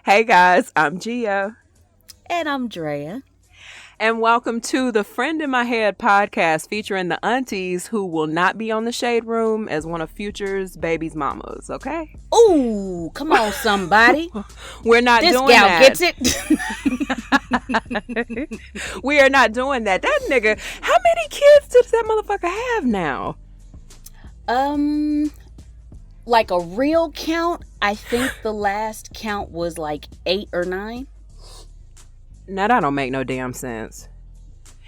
Hey guys, I'm Jia. And I'm Drea. And welcome to the Friend in My Head podcast featuring the aunties who will not be on the Shade Room as one of Future's baby's mamas, okay? Ooh, come on, somebody. We're not this doing gal that. Gets it. We are not doing that. That nigga, how many kids does that motherfucker have now? Like a real count, I think the last count was like 8 or 9. Now that don't make no damn sense.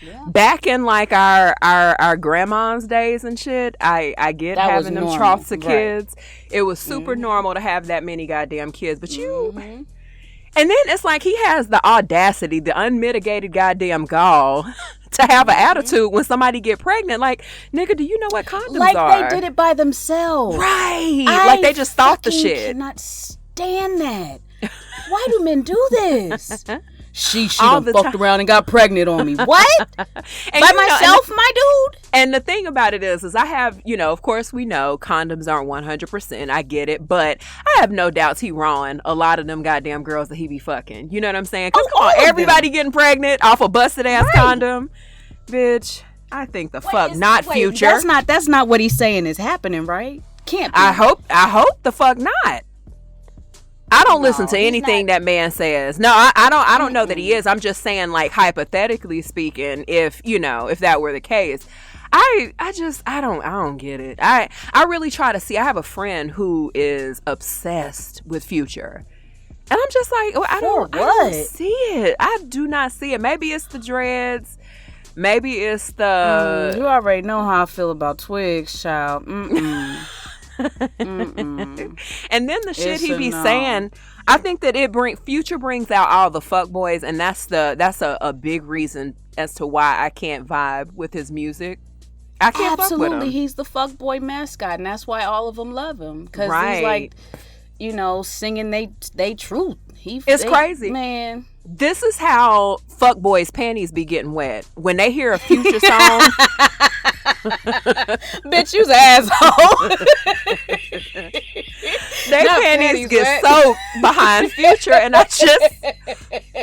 Yeah. Back in like our grandma's days and shit, I get That was having them normal, troughs of right. kids. It was super normal to have that many goddamn kids. But you, Mhm. and then it's like he has the audacity, the unmitigated goddamn gall to have an attitude when somebody get pregnant. Like, nigga, do you know what condoms Like are? they did it by themselves. Right. I Like they just thought the fucking shit. cannot stand that. Why do men do this? She All done the fucked around and got pregnant on me. What? And By you know, myself, my dude? And the thing about it is I have, of course we know condoms aren't 100%. I get it. But I have no doubts he rawing a lot of them goddamn girls that he be fucking. You know what I'm saying? Because come on, everybody getting pregnant off a busted ass condom. Bitch, I think Future. That's not what he's saying is happening, right? Can't be. I hope the fuck not. I don't listen to he's anything not. that man says. No, I don't know that he is. I'm just saying, like, hypothetically speaking, if that were the case, I don't get it. I really try to see. I have a friend who is obsessed with Future. And I'm just like, I don't see it. I do not see it. Maybe it's the dreads. Maybe it's the... You already know how I feel about Twigs, child. And then the shit It's he a be no. saying, I think that Future brings out all the fuckboys, and that's a big reason as to why I can't vibe with his music. I can't fuck with him. He's the fuckboy mascot, and that's why all of them love him. Because Right. he's like, singing they truth. It's crazy. Man. This is how fuckboys' panties be getting wet. When they hear a Future song... Bitch, you's an asshole. Their panties get soaked behind Future, and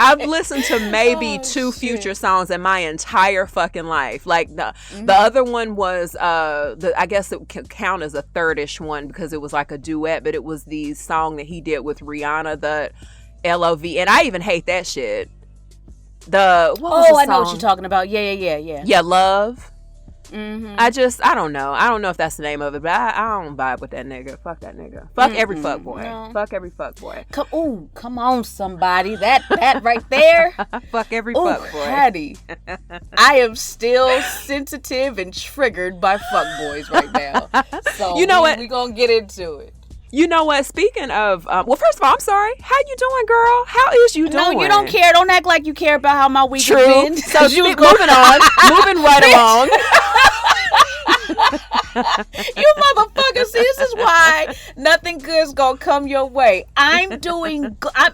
I've listened to maybe 2 Future songs in my entire fucking life. Like the other one was I guess it could count as a thirdish one because it was like a duet, but it was the song that he did with Rihanna, the LOV, and I even hate that shit. I know what you're talking about. Yeah. Yeah, Love. Mm-hmm. I don't know. I don't know if that's the name of it, but I don't vibe with that nigga. Fuck that nigga. Fuck every fuckboy. No. Fuck every fuckboy. Come on, somebody. That right there. Fuck every Ooh, fuckboy. Hattie. I am still sensitive and triggered by fuckboys right now. So You know what? We gonna get into it. You know what? Speaking of, first of all, I'm sorry. How you doing, girl? How is you doing? No, you don't care. Don't act like you care about how my week True. has been. So moving on, moving right along. You motherfuckers, see, this is why nothing good's gonna come your way. I'm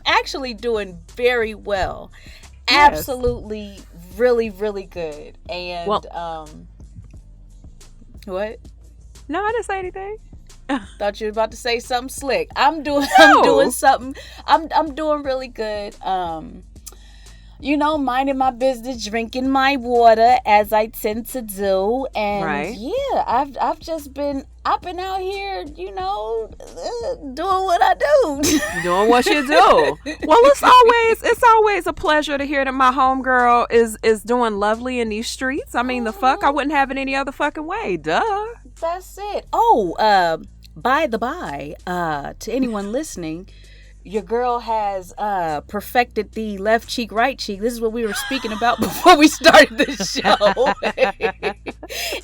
actually doing very well. Yes. Absolutely, really, really good. And what? No, I didn't say anything. Thought you were about to say something slick. I'm doing something. I'm doing really good. Minding my business, drinking my water as I tend to do, and Right. yeah, I've been out here, doing what I do. Doing what you do. Well, it's always a pleasure to hear that my homegirl is doing lovely in these streets. I mean, the fuck, I wouldn't have it any other fucking way. Duh. That's it. Oh, by the by, to anyone listening, your girl has perfected the left cheek, right cheek. This is what we were speaking about before we started this show.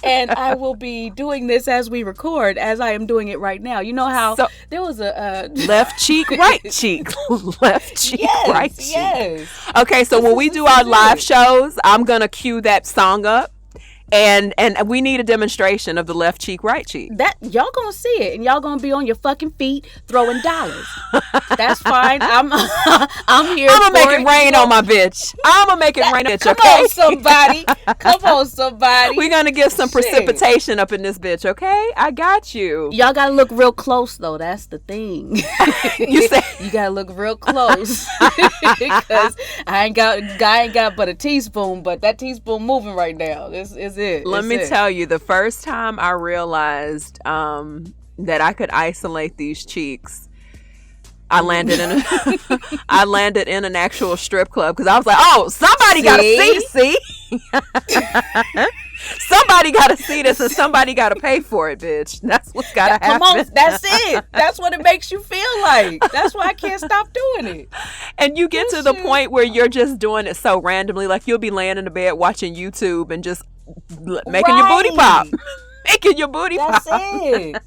And I will be doing this as we record, as I am doing it right now. You know how there was a... left cheek, right cheek. Left cheek, right cheek. Yes. Okay, so when we do our live shows, I'm going to cue that song up. And we need a demonstration of the left cheek, right cheek. That y'all gonna see it, and y'all gonna be on your fucking feet throwing dollars. That's fine. I'm here. I'm gonna make it rain on my bitch. I'm gonna make it rain on bitch. Come okay? on, somebody. Come on, somebody. We're gonna get some precipitation up in this bitch. Okay, I got you. Y'all gotta look real close though. That's the thing. You say you gotta look real close because I ain't got but a teaspoon, but that teaspoon moving right now. This is it. Let me tell you, the first time I realized that I could isolate these cheeks, I landed in an actual strip club because I was like, oh, somebody got to see. Somebody got to see this and somebody got to pay for it, bitch. That's what's got to happen. Come on, that's it. That's what it makes you feel like. That's why I can't stop doing it. And you get to the point where you're just doing it so randomly. Like you'll be laying in the bed watching YouTube and just making your booty pop. Making your booty pop. That's it.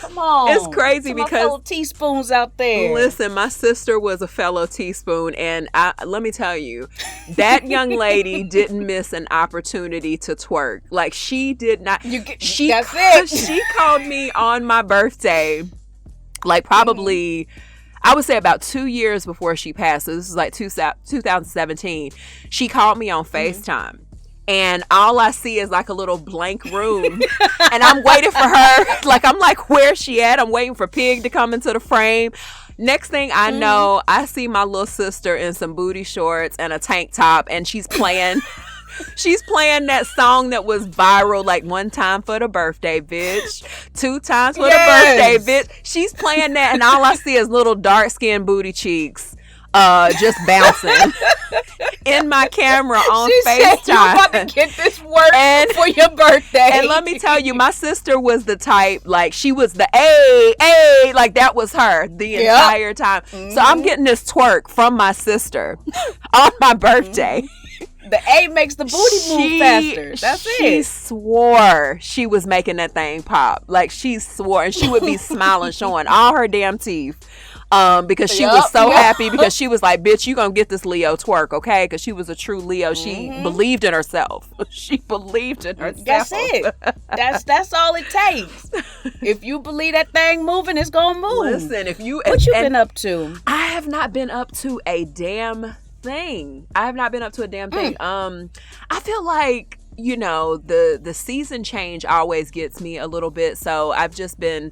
Come on. It's crazy because fellow teaspoons out there. Listen, my sister was a fellow teaspoon, and let me tell you, that young lady didn't miss an opportunity to twerk. Like she did not. She called me on my birthday, like probably. I would say about 2 years before she passed. So this is like 2017. She called me on FaceTime. And all I see is like a little blank room. And I'm waiting for her. Like, I'm like, where's she at? I'm waiting for Pig to come into the frame. Next thing I know, I see my little sister in some booty shorts and a tank top. And she's playing that song that was viral, like 1 time for the birthday, bitch. 2 times for the birthday, bitch. She's playing that. And all I see is little dark-skinned booty cheeks. Just bouncing in my camera on FaceTime. Said, you about to get this work for your birthday. And let me tell you, my sister was the type, like she was the A, like that was her the entire time. So I'm getting this twerk from my sister on my birthday. The A makes the booty move faster. That's it. She swore she was making that thing pop. Like she swore, and she would be smiling, showing all her damn teeth. Because she was so happy because she was like, bitch, you gonna get this Leo twerk, okay? Because she was a true Leo. She believed in herself. She believed in herself. That's it. That's all it takes. If you believe that thing moving, it's gonna move. Listen, what you been up to? I have not been up to a damn thing. I feel like, you know, the season change always gets me a little bit. So I've just been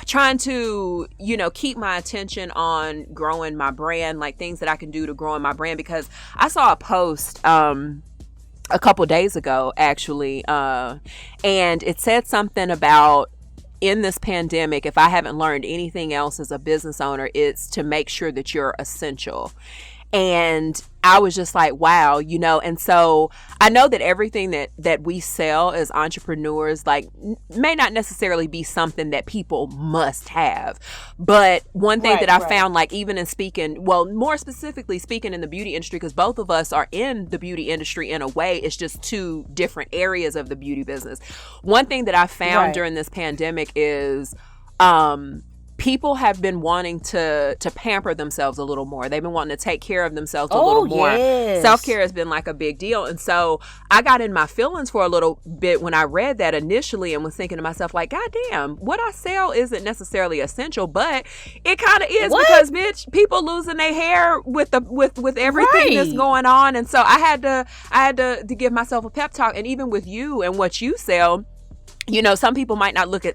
trying to, you know, keep my attention on growing my brand, like things that I can do to grow in my brand, because I saw a post a couple days ago actually, and it said something about, in this pandemic, if I haven't learned anything else as a business owner, it's to make sure that you're essential. And I was just like, wow, you know. And so I know that everything that we sell as entrepreneurs, like, may not necessarily be something that people must have. But one thing that I found, like, even in speaking, well, more specifically speaking in the beauty industry, because both of us are in the beauty industry in a way, it's just 2 different areas of the beauty business. One thing that I found during this pandemic is people have been wanting to pamper themselves a little more. They've been wanting to take care of themselves a little more. Yes. Self-care has been like a big deal. And so I got in my feelings for a little bit when I read that initially and was thinking to myself, like, God damn, what I sell isn't necessarily essential, but it kind of is. Because, bitch, people losing their hair with everything that's going on. And so I had to give myself a pep talk. And even with you and what you sell, you know, some people might not look at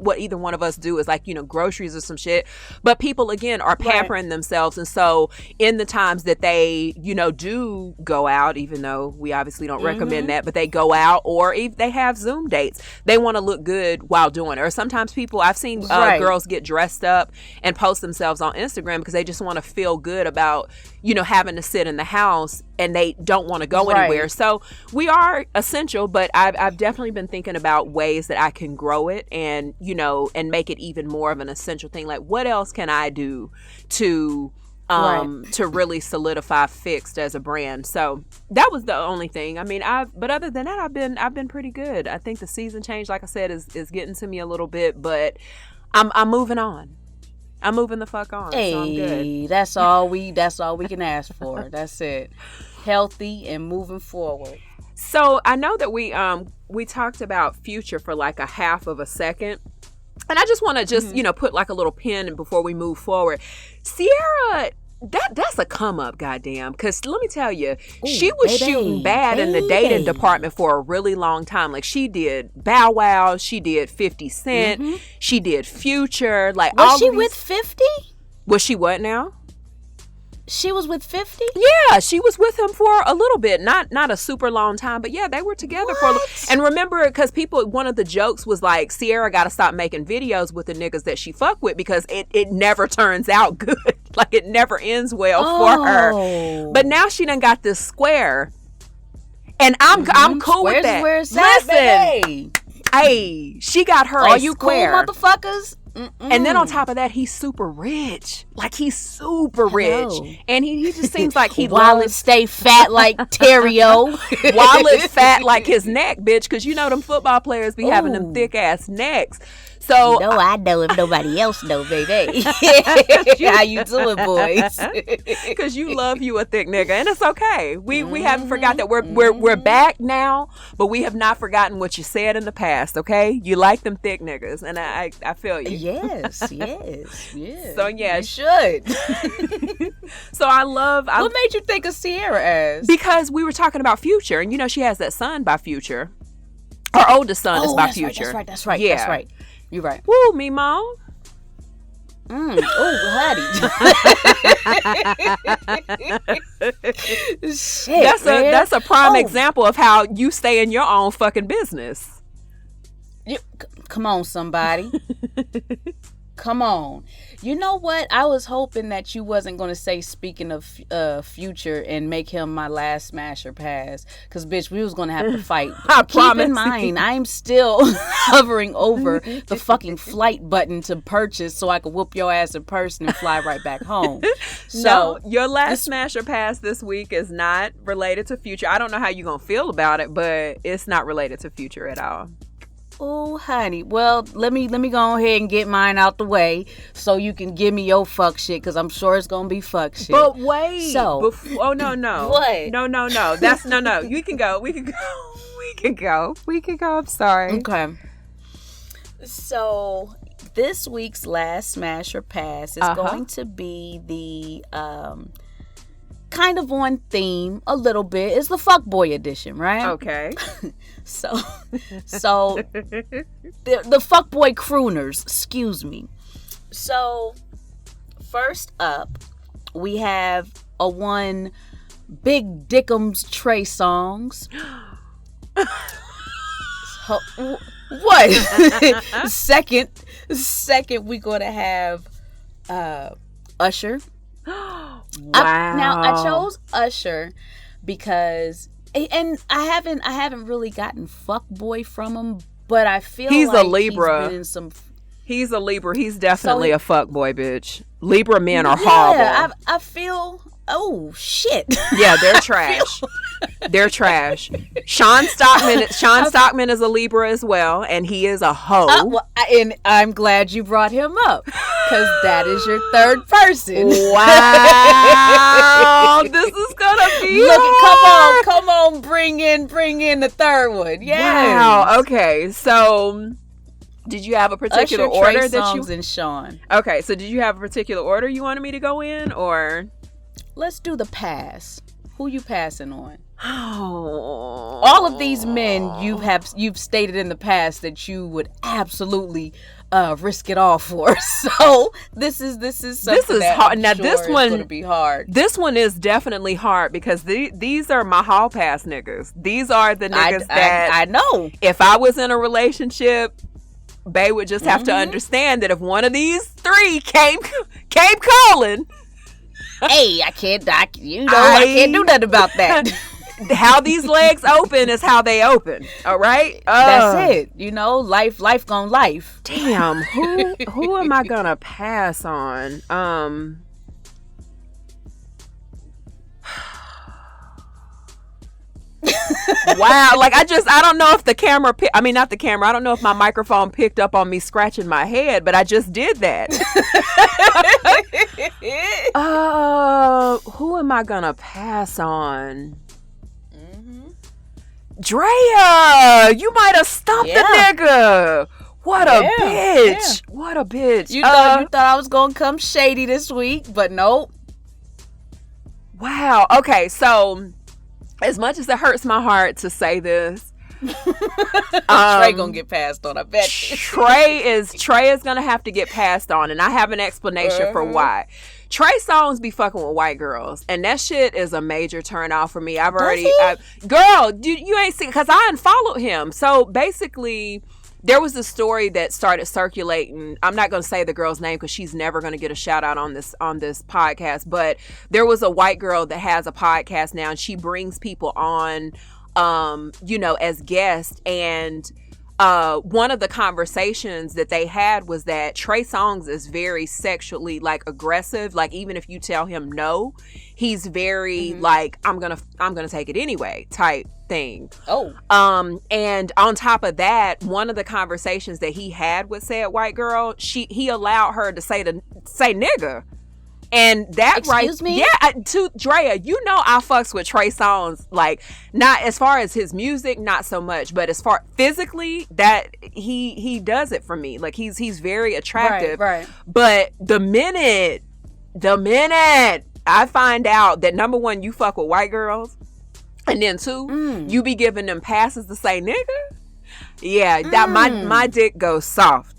what either one of us do as, like, you know, groceries or some shit, but people, again, are pampering themselves. And so in the times that they, you know, do go out, even though we obviously don't recommend that, but they go out, or if they have Zoom dates, they want to look good while doing it. Or sometimes people, I've seen girls get dressed up and post themselves on Instagram because they just want to feel good about, you know, having to sit in the house and they don't want to go anywhere. So we are essential, but I've definitely been thinking about ways that I can grow it and, you know, and make it even more of an essential thing. Like, what else can I do to really solidify Fixed as a brand? So that was the only thing. I mean, but other than that, I've been pretty good. I think the season change, like I said, is getting to me a little bit, but I'm moving on. I'm moving the fuck on. Hey, so I'm good. That's all we can ask for. That's it. Healthy and moving forward. So I know that we talked about Future for like a half of a second. And I just want to just, put like a little pin before we move forward. Sierra, that's a come up, goddamn. Because let me tell you, she was shooting bad in the dating department for a really long time. Like she did Bow Wow, she did 50 Cent, she did Future. Like was she with 50? Was she what now? She was with 50? Yeah, she was with him for a little bit. Not a super long time, but yeah, they were together for a little. And remember, because one of the jokes was like, Sierra got to stop making videos with the niggas that she fuck with because it never turns out good. Like, it never ends well for her. But now she done got this square. And I'm cool with that. Listen, hey, she got her All a you square. cool motherfuckers? And then on top of that, he's super rich. Like, he's super rich. And he just seems like he Wallet stay fat like Terrio. Wallet fat like his neck, bitch. Because you know them football players be having them thick ass necks. So I know if nobody else know, baby. How you doing, boys? Because you love you a thick nigga, and it's okay. We haven't forgot that we're back now, but we have not forgotten what you said in the past. Okay, you like them thick niggas, and I feel you. Yes. So yeah, you should. So what made you think of Sierra as? Because we were talking about Future, and she has that son by Future. Her oldest son is by Future. That's right. Yeah. That's right. You're right. Woo, me mom. Shit, that's a prime example of how you stay in your own fucking business. Come on, somebody. Come on. You know what? I was hoping that you wasn't going to say, speaking of Future, and make him my last smasher pass. Because, bitch, we was going to have to fight. Keep in mind, I'm still hovering over the fucking flight button to purchase so I could whoop your ass in person and fly right back home. So, your last smasher pass this week is not related to Future. I don't know how you're going to feel about it, but it's not related to Future at all. Oh, honey. Well, let me go ahead and get mine out the way so you can give me your fuck shit, because I'm sure it's going to be fuck shit. But wait. So. Oh, no. What? No. That's no. You can go. We can go. I'm sorry. Okay. So, this week's last smasher pass is going to be the kind of on theme a little bit. It's the fuckboy edition, right? Okay. So the fuckboy crooners, excuse me. So first up, we have a one Big Dickums Trey Songs. What? Second, we're gonna have Usher. Wow. I chose Usher because, and I haven't really gotten fuckboy from him, but I feel he's like a Libra. He's been in some. He's a Libra. He's definitely a fuckboy, bitch. Libra men are horrible. Yeah, I feel. Oh shit. Yeah, they're trash. They're trash. Sean Stockman is a Libra as well, and he is a hoe. And I'm glad you brought him up, because that is your third person. Wow. This is gonna be hard. Come on, bring in the third one. Yeah. Wow. Okay. So, did you have a particular Usher, order Trey that Songz, and Sean? Okay. So, did you have a particular order you wanted me to go in, or? Let's do the pass. Who you passing on? Oh. All of these men you've stated in the past that you would absolutely risk it all for. So this is hard. Now this one going to be hard. This one is definitely hard because these are my hall pass niggas. These are the niggas that I know. If I was in a relationship, Bae would just have to understand that if one of these three came calling. Hey, I can't do nothing about that. How these legs open is how they open. All right, that's it. Life gon' life. Damn, who am I gonna pass on? Wow, like I don't know if the camera not the camera, I don't know if my microphone picked up on me scratching my head, but I just did that. Who am I gonna pass on? Drea, you might have stumped the nigga. What a bitch. Yeah. What a bitch. You thought I was going to come shady this week, but nope. Wow. Okay, so as much as it hurts my heart to say this, Trey gonna get passed on, I bet. Trey is gonna have to get passed on, and I have an explanation for why. Trey Songz be fucking with white girls, and that shit is a major turn off for me. Girl, you ain't seen, because I unfollowed him. So basically, there was a story that started circulating. I'm not going to say the girl's name because she's never going to get a shout out on this podcast. But there was a white girl that has a podcast now, and she brings people on, as guests. And one of the conversations that they had was that Trey Songz is very sexually aggressive. Like, even if you tell him no, he's very I'm gonna take it anyway type thing. And on top of that, one of the conversations that he had with said white girl, he allowed her to say nigga. And that Excuse me? Yeah, to Drea, I fucks with Trey Songz, not as far as his music, not so much, but as far physically, that he does it for me. Like, he's very attractive. Right. But the minute I find out that, number one, you fuck with white girls, and then two, you be giving them passes to say nigga, that my dick goes soft.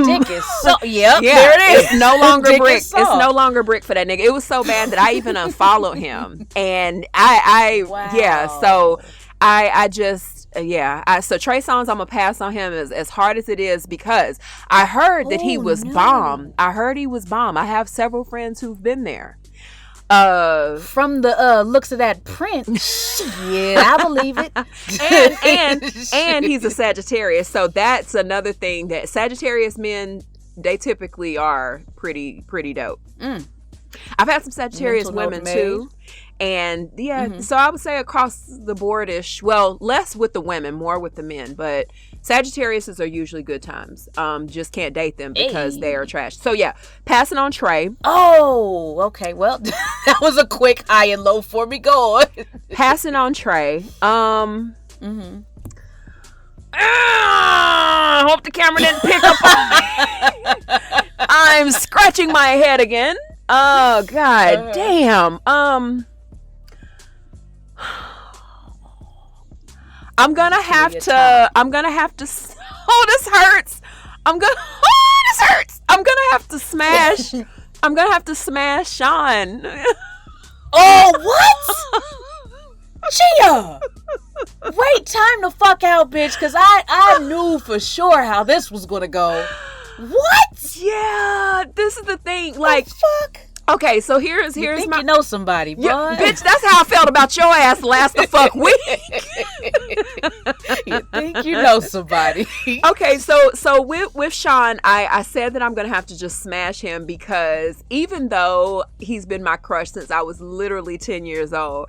Dick is so there it is. It's no longer brick. It's no longer brick for that nigga. It was so bad that I even unfollowed him. And so Trey Songz, I'm gonna pass on him as hard as it is, because I heard that he was bomb. I heard he was bomb. I have several friends who've been there. From the looks of that print, I believe it. and he's a Sagittarius, so that's another thing, that Sagittarius men, they typically are pretty dope. I've had some Sagittarius women too, and so I would say across the board-ish. Well, less with the women, more with the men, but Sagittariuses are usually good times. Just can't date them because they are trash. So passing on Trey. Oh, okay. Well, that was a quick high and low for me. Go on. Passing on Trey. Hope the camera didn't pick up on me. I'm scratching my head again. Oh, God damn. I'm gonna have to. Oh, this hurts. This hurts. I'm gonna have to smash. I'm gonna have to smash Sean. Oh, what? Jia! Wait, time to fuck out, bitch, because I knew for sure how this was gonna go. What? Yeah, this is the thing. Like, fuck. Okay, so here's you think my. You know somebody, boy. Yeah, bitch, that's how I felt about your ass last the fuck week. You think you know somebody? Okay, so with Sean, I said that I'm gonna have to just smash him, because even though he's been my crush since I was literally 10 years old,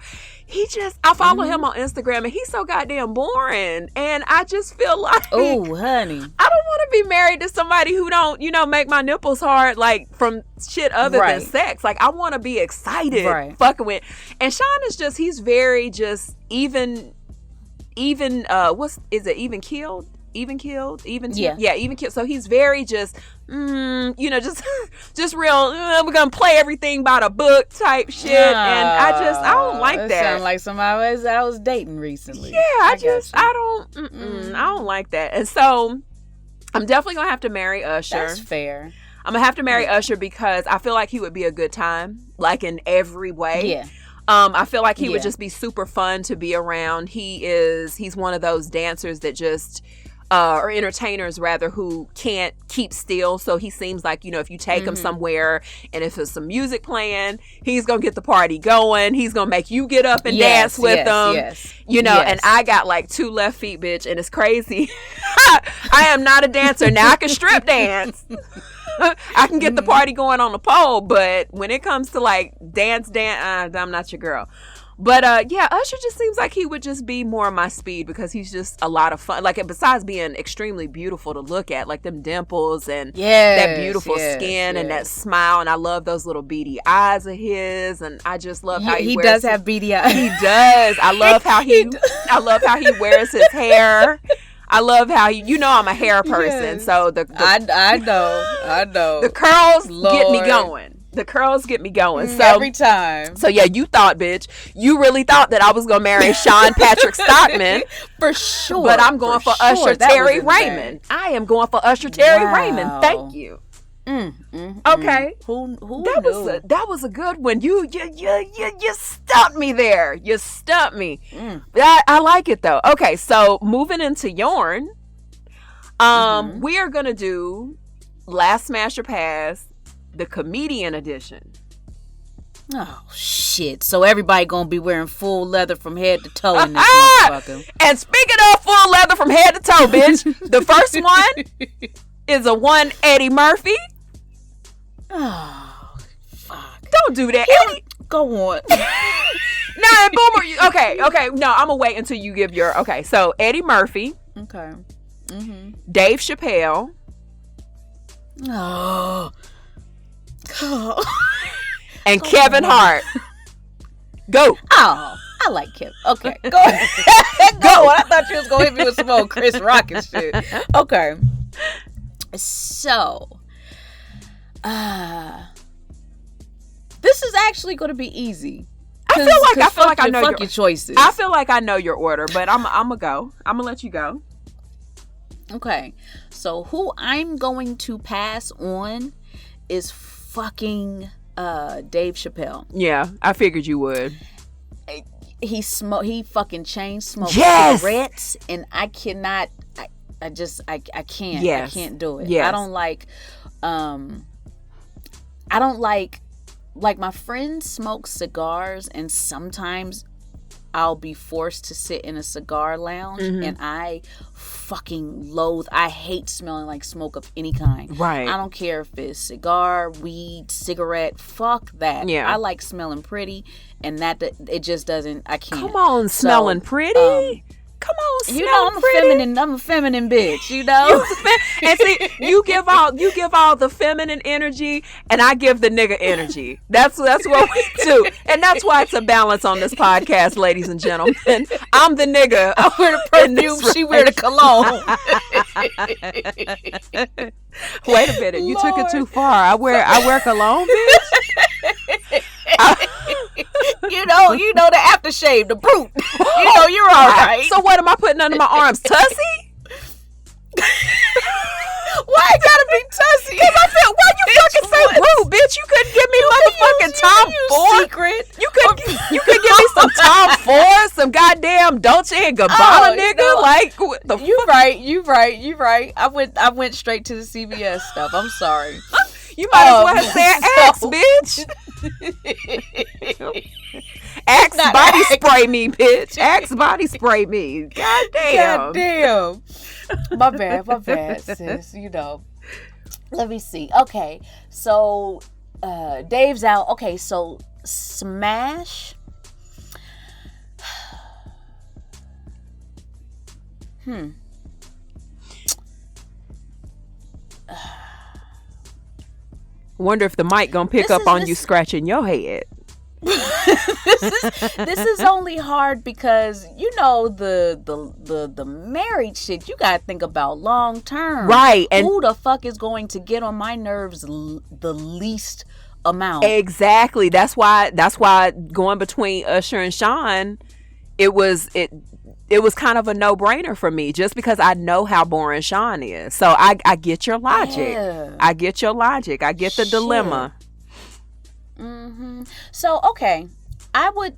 I follow him on Instagram, and he's so goddamn boring, and I just feel like, oh, honey, I don't want to be married to somebody who don't, make my nipples hard, like, from shit other than sex. Like, I want to be excited, fucking with. And Sean is he's very even even killed? Even killed? Even killed. So he's very just real, we're gonna play everything by the book type shit. And I don't like that. Sound like somebody I was dating recently. Yeah, I don't like that. And so I'm definitely gonna have to marry Usher. That's fair. I'm gonna have to marry Usher because I feel like he would be a good time, like, in every way. Yeah. I feel like he would just be super fun to be around. He's one of those dancers that just or entertainers rather, who can't keep still. So he seems like, if you take him somewhere and if there's some music playing, he's gonna get the party going. He's gonna make you get up and dance with them. And I got like 2 left feet, bitch, and it's crazy. I am not a dancer. Now I can strip dance. I can get the party going on the pole, but when it comes to like dance, I'm not your girl. But yeah, Usher just seems like he would just be more of my speed because he's just a lot of fun. Like, besides being extremely beautiful to look at, like them dimples and that beautiful skin and that smile, and I love those little beady eyes of his, and I just love how he does have beady eyes. He does. I love how I love how he wears his hair. I love how I'm a hair person, so I know. The curls get me going. The curls get me going. So every time. So yeah, you thought, bitch. You really thought that I was gonna marry Sean Patrick Stockman. For sure. But I'm going for Usher Terry Raymond. I am going for Usher Terry Raymond. Thank you. Okay. Who that was a good one. You stumped me there. You stumped me. I like it though. Okay, so moving into Yorn, we are gonna do Last Smash or Pass, the comedian edition. Oh shit! So everybody gonna be wearing full leather from head to toe in this motherfucker. And speaking of full leather from head to toe, bitch, the first one is a one Eddie Murphy. Oh fuck! Don't do that. Go on. No, Boomer. Okay. No, I'm gonna wait until you give your. Okay, so Eddie Murphy. Okay. Dave Chappelle. Oh. And Kevin Hart. Go. Oh, I like Kevin. Okay, go ahead. Go on. I thought you was gonna hit me with some old Chris Rock and shit. Okay. So, this is actually gonna be easy. I feel like I know your choices. I feel like I know your order, but I'm gonna go. I'm gonna let you go. Okay. So who I'm going to pass on is fucking Dave Chappelle. Yeah, I figured you would. He fucking chain smokes cigarettes, and I cannot. I can't. Yes. I can't do it. Yes. I don't like my friends smoke cigars, and sometimes I'll be forced to sit in a cigar lounge, and I fucking loathe. I hate smelling like smoke of any kind. Right. I don't care if it's cigar, weed, cigarette. Fuck that. Yeah. I like smelling pretty, and that it just doesn't. I can't. Come on, smelling pretty. Come on, smelling pretty. I'm a feminine bitch. You know. And see, you give all the feminine energy, and I give the nigga energy. That's what we do, and that's why it's a balance on this podcast, ladies and gentlemen. I'm the nigga. I wear the perfume. She wear the cologne. Wait a minute, you took it too far. I wear cologne, bitch. You know the aftershave, the brute. You're all right. So what am I putting under my arms? Tussie? Why it gotta be Tussie? Because I feel, why you fucking say brute, bitch? You couldn't give me motherfucking Tom Ford. Secret. You could give me some Tom Ford, some goddamn Dolce and Gabbana, nigga. Like what the You right. I went straight to the CVS stuff. I'm sorry. You might as well have said Axe, bitch. Axe body spray me, bitch. Axe body spray me. God damn. My bad, sis. Let me see. Okay, so Dave's out. Okay, so Smash. Wonder if the mic gonna pick up on you scratching your head. This is only hard because the married shit you gotta think about long term, right? And who the fuck is going to get on my nerves the least amount? Exactly. That's why going between Usher and Sean, it was kind of a no-brainer for me, just because I know how boring Sean is. So I get your logic. Yeah. I get your logic. I get the dilemma. So okay, I would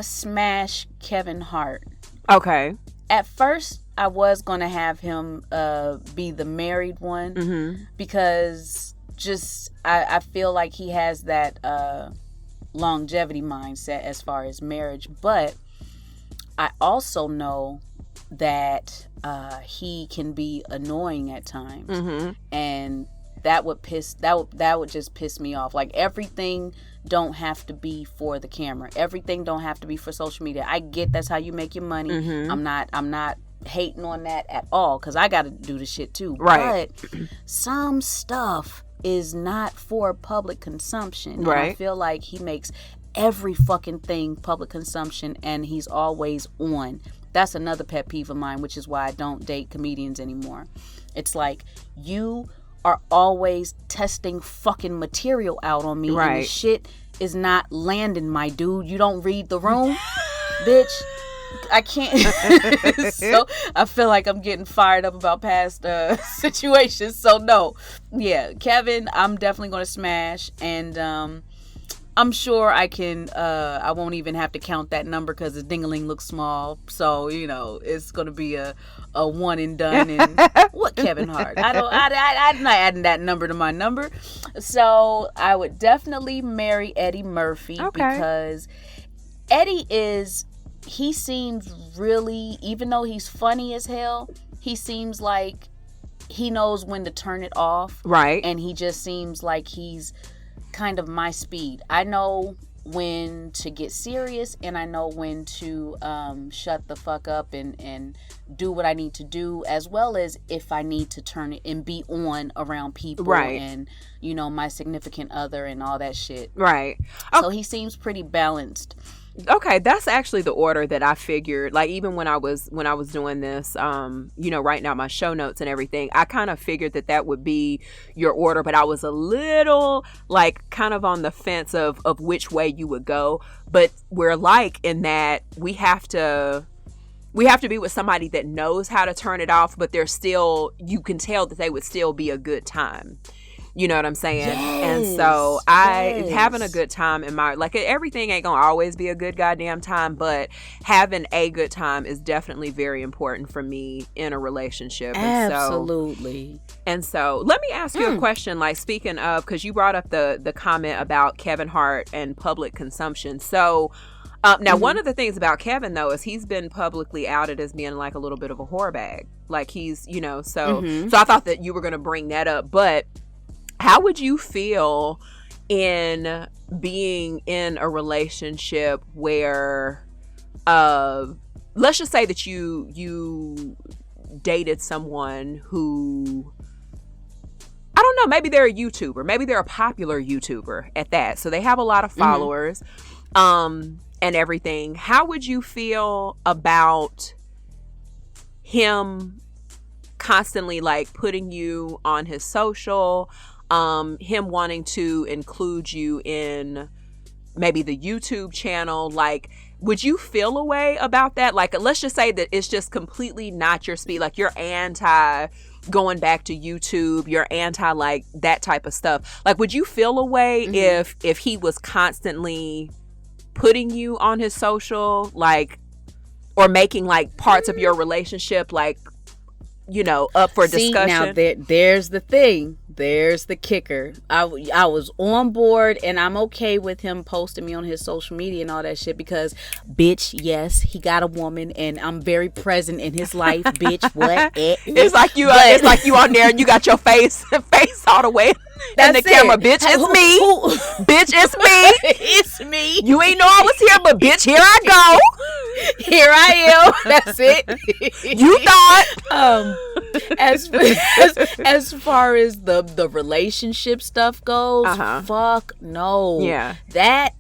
smash Kevin Hart. Okay. At first, I was gonna have him be the married one because just I feel like he has that longevity mindset as far as marriage, but I also know that he can be annoying at times, and that would just piss me off. Like, everything don't have to be for the camera. Everything don't have to be for social media. I get that's how you make your money. Mm-hmm. I'm not hating on that at all, because I got to do the shit too. Right. But some stuff is not for public consumption. Right. And I feel like he makes every fucking thing public consumption, and he's always on. That's another pet peeve of mine, which is why I don't date comedians anymore. It's like, you are always testing fucking material out on me, right. and the shit is not landing, my dude. You don't read the room, bitch. I can't. So I feel like I'm getting fired up about past situations. So no, yeah, Kevin, I'm definitely gonna smash, and I'm sure I can. I won't even have to count that number because the ding-a-ling looks small. So it's gonna be a one and done. And what, Kevin Hart? I'm not adding that number to my number. So I would definitely marry Eddie Murphy, because Eddie he seems really, even though he's funny as hell, he seems like he knows when to turn it off. Right. And he just seems like he's kind of my speed. I know when to get serious, and I know when to shut the fuck up and do what I need to do, as well as if I need to turn it and be on around people, right. and my significant other and all that shit. Right. So he seems pretty balanced. Okay, that's actually the order that I figured. Like, even when I was doing this, writing out my show notes and everything, I kind of figured that would be your order, but I was a little like kind of on the fence of which way you would go. But we're like in that we have to be with somebody that knows how to turn it off, but you can tell that they would still be a good time. You know what I'm saying? Yes, and so having a good time in my, like, everything ain't gonna always be a good goddamn time, but having a good time is definitely very important for me in a relationship. Absolutely. And so let me ask you a question, like, speaking of, because you brought up the comment about Kevin Hart and public consumption. So now, one of the things about Kevin, though, is he's been publicly outed as being like a little bit of a whore bag. Like, he's, so I thought that you were going to bring that up. But how would you feel in being in a relationship where, let's just say that you dated someone who, I don't know, maybe they're a YouTuber, maybe they're a popular YouTuber at that, so they have a lot of followers, and everything. How would you feel about him constantly like putting you on his social? Him wanting to include you in maybe the YouTube channel, like, would you feel a way about that? Like, let's just say that it's just completely not your speed. Like, you're anti going back to YouTube, you're anti like that type of stuff. Like, would you feel a way if he was constantly putting you on his social, like, or making like parts of your relationship like, up for discussion? Now there's the thing. There's the kicker. I was on board, and I'm okay with him posting me on his social media and all that shit, because, bitch, yes, he got a woman, and I'm very present in his life, bitch. What? It's like you on there, and you got your face all the way in the camera. Bitch, it's me. Bitch, it's me. It's me. You ain't know I was here, but bitch, here I go. Here I am. That's it. You thought. As far as the relationship stuff goes, fuck no. Yeah. That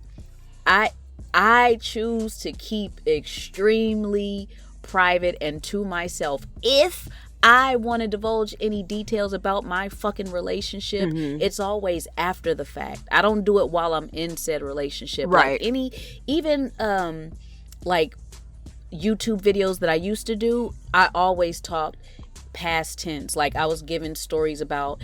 I choose to keep extremely private and to myself. If I want to divulge any details about my fucking relationship, it's always after the fact. I don't do it while I'm in said relationship. Right. Like even like YouTube videos that I used to do, I always talked past tense. Like, I was giving stories about,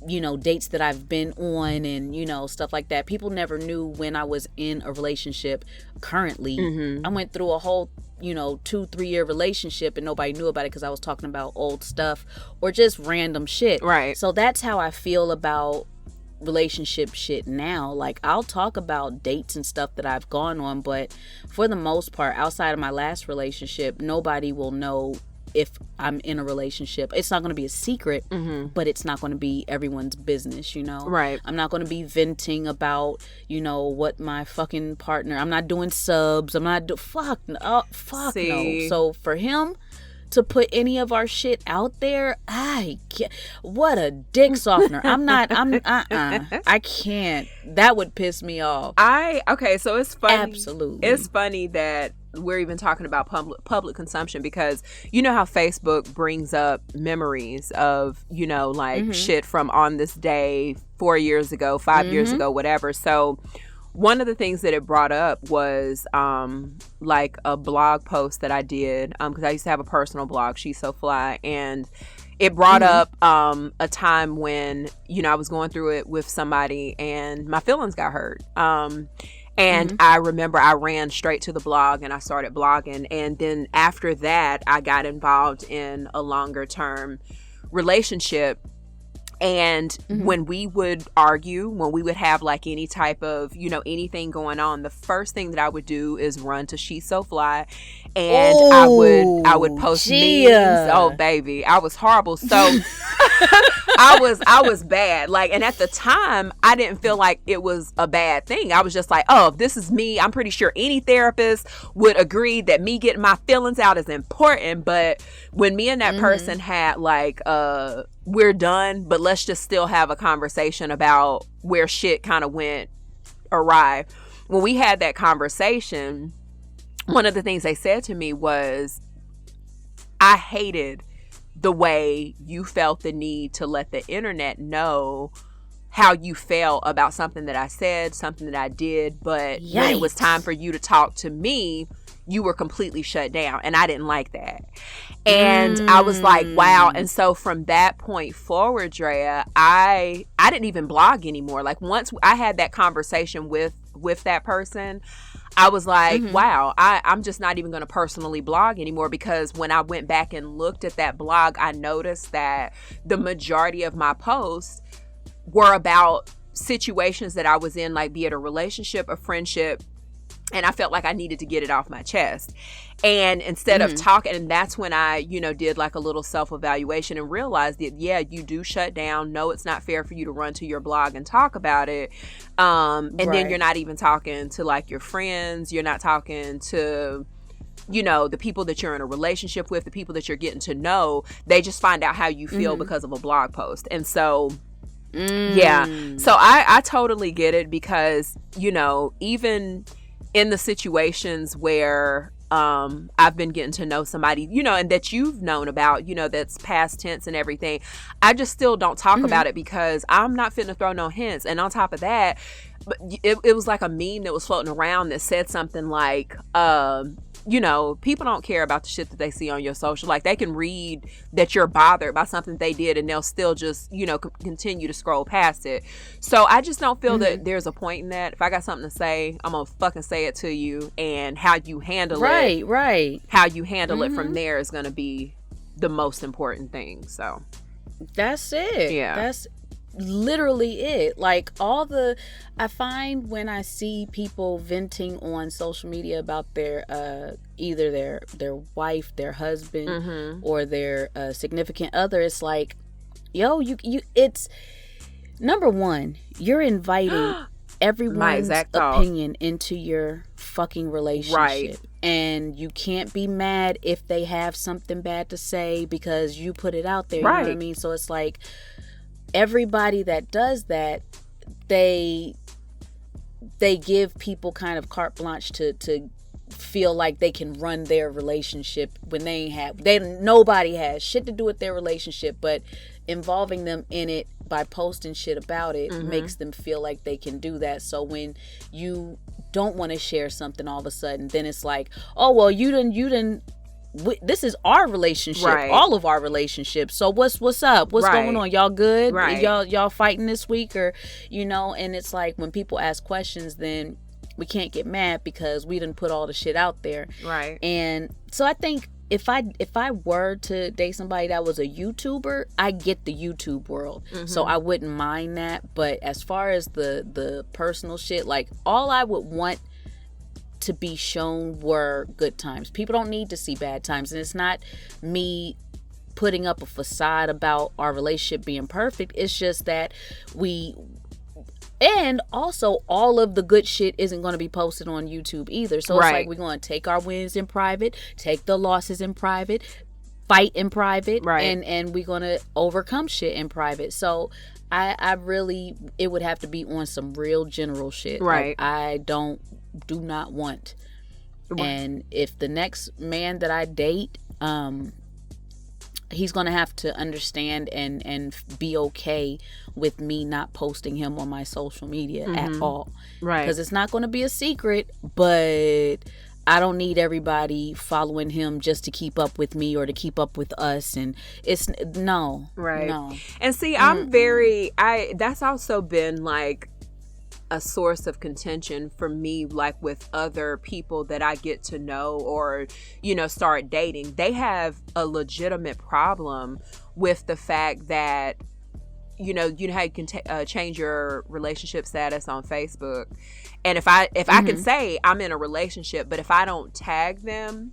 dates that I've been on and, stuff like that. People never knew when I was in a relationship currently. I went through a whole, 2-3 year relationship and nobody knew about it because I was talking about old stuff or just random shit. Right. So that's how I feel about relationship shit now. Like, I'll talk about dates and stuff that I've gone on, but for the most part, outside of my last relationship, nobody will know if I'm in a relationship. It's not going to be a secret, but it's not going to be everyone's business, Right. I'm not going to be venting about, what my fucking partner, I'm not doing subs. I'm not fuck no. So for him to put any of our shit out there, what a dick softener. I can't. That would piss me off. So it's funny. Absolutely. It's funny that we're even talking about public consumption, because you know how Facebook brings up memories of, shit from on this day 4 years ago, 5 years ago, whatever. So one of the things that it brought up was like a blog post that I did, because I used to have a personal blog, She's So Fly, and it brought up a time when, I was going through it with somebody and my feelings got hurt. And I remember I ran straight to the blog and I started blogging. And then after that, I got involved in a longer term relationship. And when we would argue, when we would have like any type of, anything going on, the first thing that I would do is run to She's So Fly, and I would post memes. Oh baby, I was horrible. So I was bad. Like, and at the time I didn't feel like it was a bad thing. I was just like, oh, this is me. I'm pretty sure any therapist would agree that me getting my feelings out is important. But when me and that person had like we're done, but let's just still have a conversation about where shit kind of went awry. When we had that conversation, one of the things they said to me was, I hated the way you felt the need to let the internet know how you felt about something that I said, something that I did, but when it was time for you to talk to me, you were completely shut down, and I didn't like that. And I was like, wow. And so from that point forward, Drea, I didn't even blog anymore. Like, once I had that conversation with that person, I was like, wow, I'm just not even going to personally blog anymore, because when I went back and looked at that blog, I noticed that the majority of my posts were about situations that I was in, like be it a relationship, a friendship, and I felt like I needed to get it off my chest. And instead of talking, and that's when I, did like a little self-evaluation and realized that, yeah, you do shut down. No, it's not fair for you to run to your blog and talk about it. And then you're not even talking to like your friends. You're not talking to, the people that you're in a relationship with, the people that you're getting to know. They just find out how you feel because of a blog post. And so, yeah. So I totally get it, because, even in the situations where I've been getting to know somebody, and that you've known about, that's past tense and everything, I just still don't talk about it, because I'm not finna throw no hints. And on top of that, it was like a meme that was floating around that said something like, people don't care about the shit that they see on your social. Like, they can read that you're bothered by something they did, and they'll still just, continue to scroll past it. So I just don't feel that there's a point in that. If I got something to say, I'm gonna fucking say it to you, and how you handle it. Right. How you handle it from there is gonna be the most important thing. So that's it. Yeah. That's literally it. Like, I find when I see people venting on social media about their either their wife, their husband, or their significant other, it's like, yo, it's number one, you're inviting everyone's opinion into your fucking relationship. Right. And you can't be mad if they have something bad to say because you put it out there. You know what I mean? So it's like, everybody that does that, they give people kind of carte blanche to feel like they can run their relationship when nobody has shit to do with their relationship, but involving them in it by posting shit about it makes them feel like they can do that. So when you don't want to share something all of a sudden, then it's like, oh well, you didn't this is our relationship, all of our relationships. So what's up? What's going on? Y'all good? Y'all fighting this week, or And it's like, when people ask questions, then we can't get mad because we didn't put all the shit out there. Right. And so I think if I were to date somebody that was a YouTuber, I get the YouTube world, so I wouldn't mind that. But as far as the personal shit, like, all I would want to be shown were good times. People don't need to see bad times. And it's not me putting up a facade about our relationship being perfect. It's just that and also all of the good shit isn't going to be posted on YouTube either. So it's like we're going to take our wins in private, take the losses in private, fight in private, and we're going to overcome shit in private. So I really, it would have to be on some real general shit. Right. Like, I do not want. And if the next man that I date, he's going to have to understand and be okay with me not posting him on my social media at all. Right. Because it's not going to be a secret, but I don't need everybody following him just to keep up with me or to keep up with us. And it's no. And see, I'm that's also been like a source of contention for me, like with other people that I get to know or, you know, start dating. They have a legitimate problem with the fact that, you know how you can change your relationship status on Facebook. And if I can say I'm in a relationship, but if I don't tag them,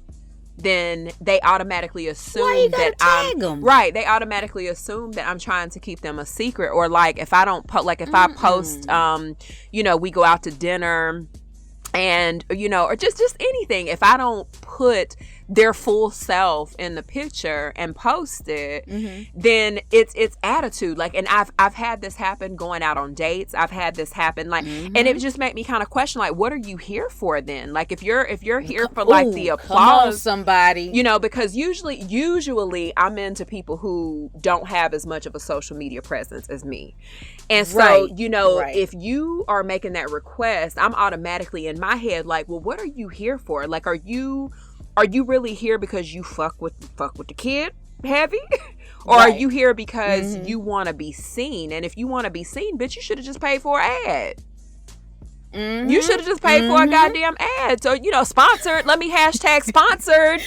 then they automatically assume that I'm right. They automatically assume that I'm trying to keep them a secret. Or like if I don't if I post, you know, we go out to dinner, and you know, or just anything. If I don't put their full self in the picture and post it, then it's attitude. Like, and I've had this happen going out on dates. I've had this happen like, and it just made me kind of question, like, what are you here for then? Like, if you're here for like the applause, somebody, you know, because usually I'm into people who don't have as much of a social media presence as me. And so, you know, if you are making that request, I'm automatically in my head like, well, what are you here for? Like, are you really here because you fuck with the kid heavy? Or are you here because you want to be seen? And if you want to be seen, bitch, you should have just paid for an ad. You should have just paid for a goddamn ad. So, you know, sponsored. Let me hashtag sponsored,